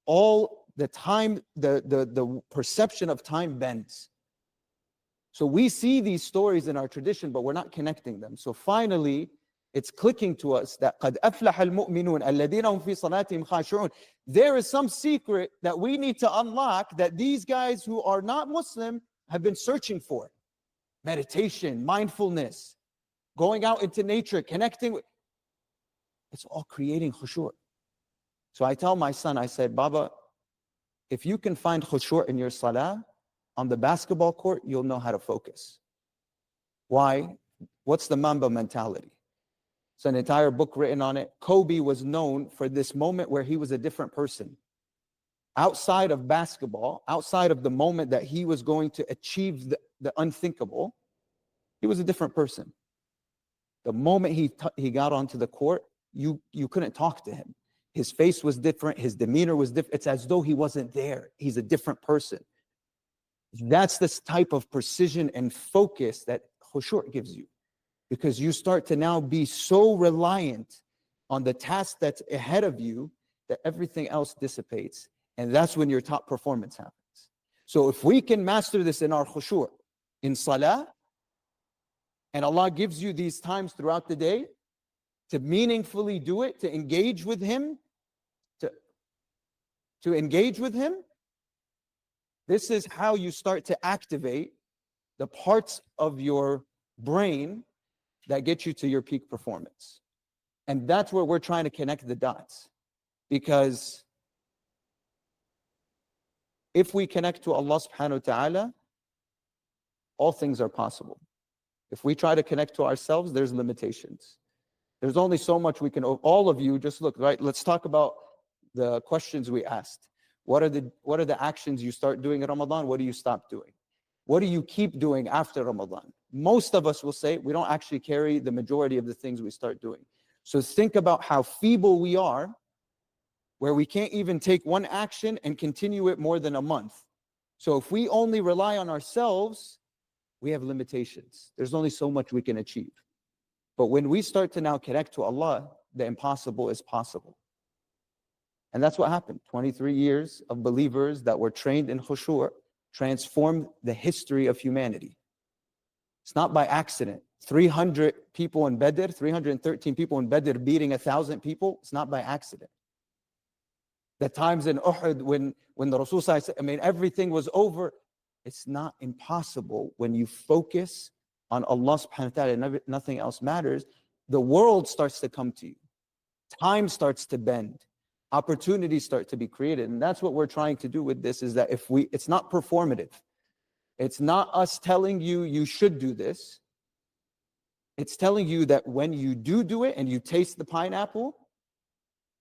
All the time, the perception of time bends. So we see these stories in our tradition, but we're not connecting them. So finally, it's clicking to us that قَدْ أَفْلَحَ الْمُؤْمِنُونَ الَّذِينَ هُمْ فِي صَلَاتِهِمْ خَاشِعُونَ. There is some secret that we need to unlock that these guys who are not Muslim have been searching for. Meditation, mindfulness, going out into nature, connecting with. It's all creating khushu'. So I tell my son, I said, Baba, if you can find khushu' in your salah, on the basketball court, you'll know how to focus. Why? What's the Mamba mentality? It's an entire book written on it. Kobe was known for this moment where he was a different person. Outside of basketball, outside of the moment that he was going to achieve the unthinkable, he was a different person. The moment he got onto the court, you couldn't talk to him. His face was different. His demeanor was different. It's as though he wasn't there. He's a different person. That's this type of precision and focus that khushu' gives you, because you start to now be so reliant on the task that's ahead of you that everything else dissipates, and that's when your top performance happens. So if we can master this in our khushu' in salah, and Allah gives you these times throughout the day to meaningfully do it, to engage with Him, to engage with Him, this is how you start to activate the parts of your brain that get you to your peak performance. And that's where we're trying to connect the dots. Because if we connect to Allah subhanahu wa ta'ala, all things are possible. If we try to connect to ourselves, there's limitations. There's only so much we can, all of you, just look, right? Let's talk about the questions we asked. What are the actions you start doing in Ramadan? What do you stop doing? What do you keep doing after Ramadan? Most of us will say we don't actually carry the majority of the things we start doing. So think about how feeble we are, where we can't even take one action and continue it more than a month. So if we only rely on ourselves, we have limitations. There's only so much we can achieve. But when we start to now connect to Allah, the impossible is possible. And that's what happened. 23 years of believers that were trained in khushu' transformed the history of humanity. It's not by accident. 300 people in Badr, 313 people in Badr beating 1,000 people, it's not by accident. The times in Uhud when the Rasul said, everything was over. It's not impossible when you focus on Allah subhanahu wa ta'ala, nothing else matters. The world starts to come to you. Time starts to bend. Opportunities start to be created. And that's what we're trying to do with this, is that it's not performative. It's not us telling you, you should do this. It's telling you that when you do it and you taste the pineapple,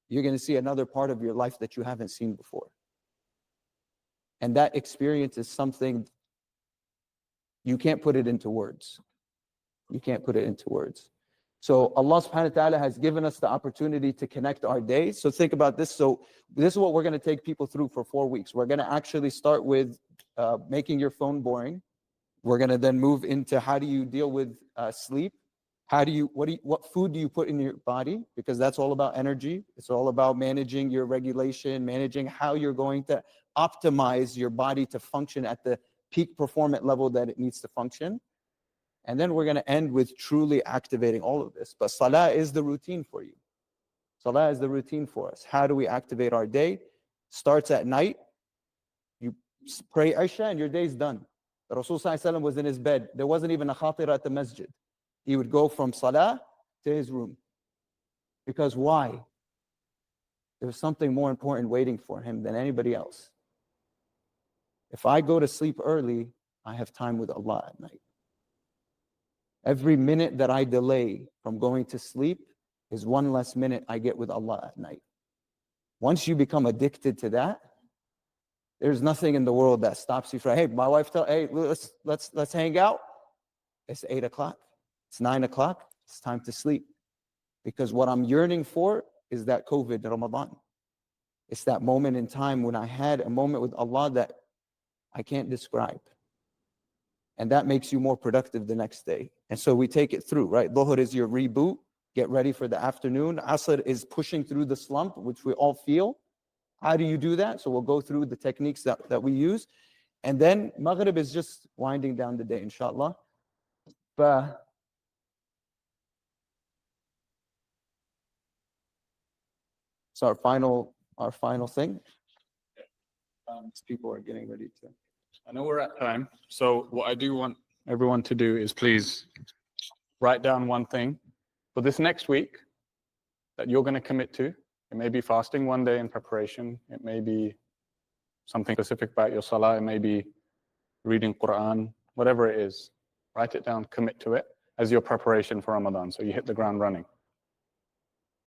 you're going to see another part of your life that you haven't seen before. And that experience is something you can't put it into words. You can't put it into words. So Allah subhanahu wa ta'ala has given us the opportunity to connect our days. So think about this. So this is what we're going to take people through for 4 weeks. We're going to actually start with making your phone boring. We're going to then move into how do you deal with sleep? What food do you put in your body? Because that's all about energy. It's all about managing your regulation, managing how you're going to optimize your body to function at the peak performance level that it needs to function. And then we're going to end with truly activating all of this. But Salah is the routine for you. Salah is the routine for us. How do we activate our day? Starts at night. You pray Isha and your day's done. The Rasul ﷺ was in his bed. There wasn't even a khatira at the masjid. He would go from Salah to his room. Because why? There was something more important waiting for him than anybody else. If I go to sleep early, I have time with Allah at night. Every minute that I delay from going to sleep is one less minute I get with Allah at night. Once you become addicted to that, there's nothing in the world that stops you from, hey, my wife hey, let's hang out. It's 8 o'clock. It's 9 o'clock. It's time to sleep. Because what I'm yearning for is that COVID Ramadan. It's that moment in time when I had a moment with Allah that I can't describe. And that makes you more productive the next day. And so we take it through, right? Dhuhr is your reboot. Get ready for the afternoon. Asr is pushing through the slump, which we all feel. How do you do that? So we'll go through the techniques that we use. And then Maghrib is just winding down the day, inshallah. But so our final thing. People are getting ready to. I know we're at time, so what I do want everyone to do is please write down one thing for this next week that you're going to commit to. It may be fasting one day in preparation. It may be something specific about your salah. It may be reading Quran, whatever it is. Write it down, commit to it as your preparation for Ramadan, so you hit the ground running.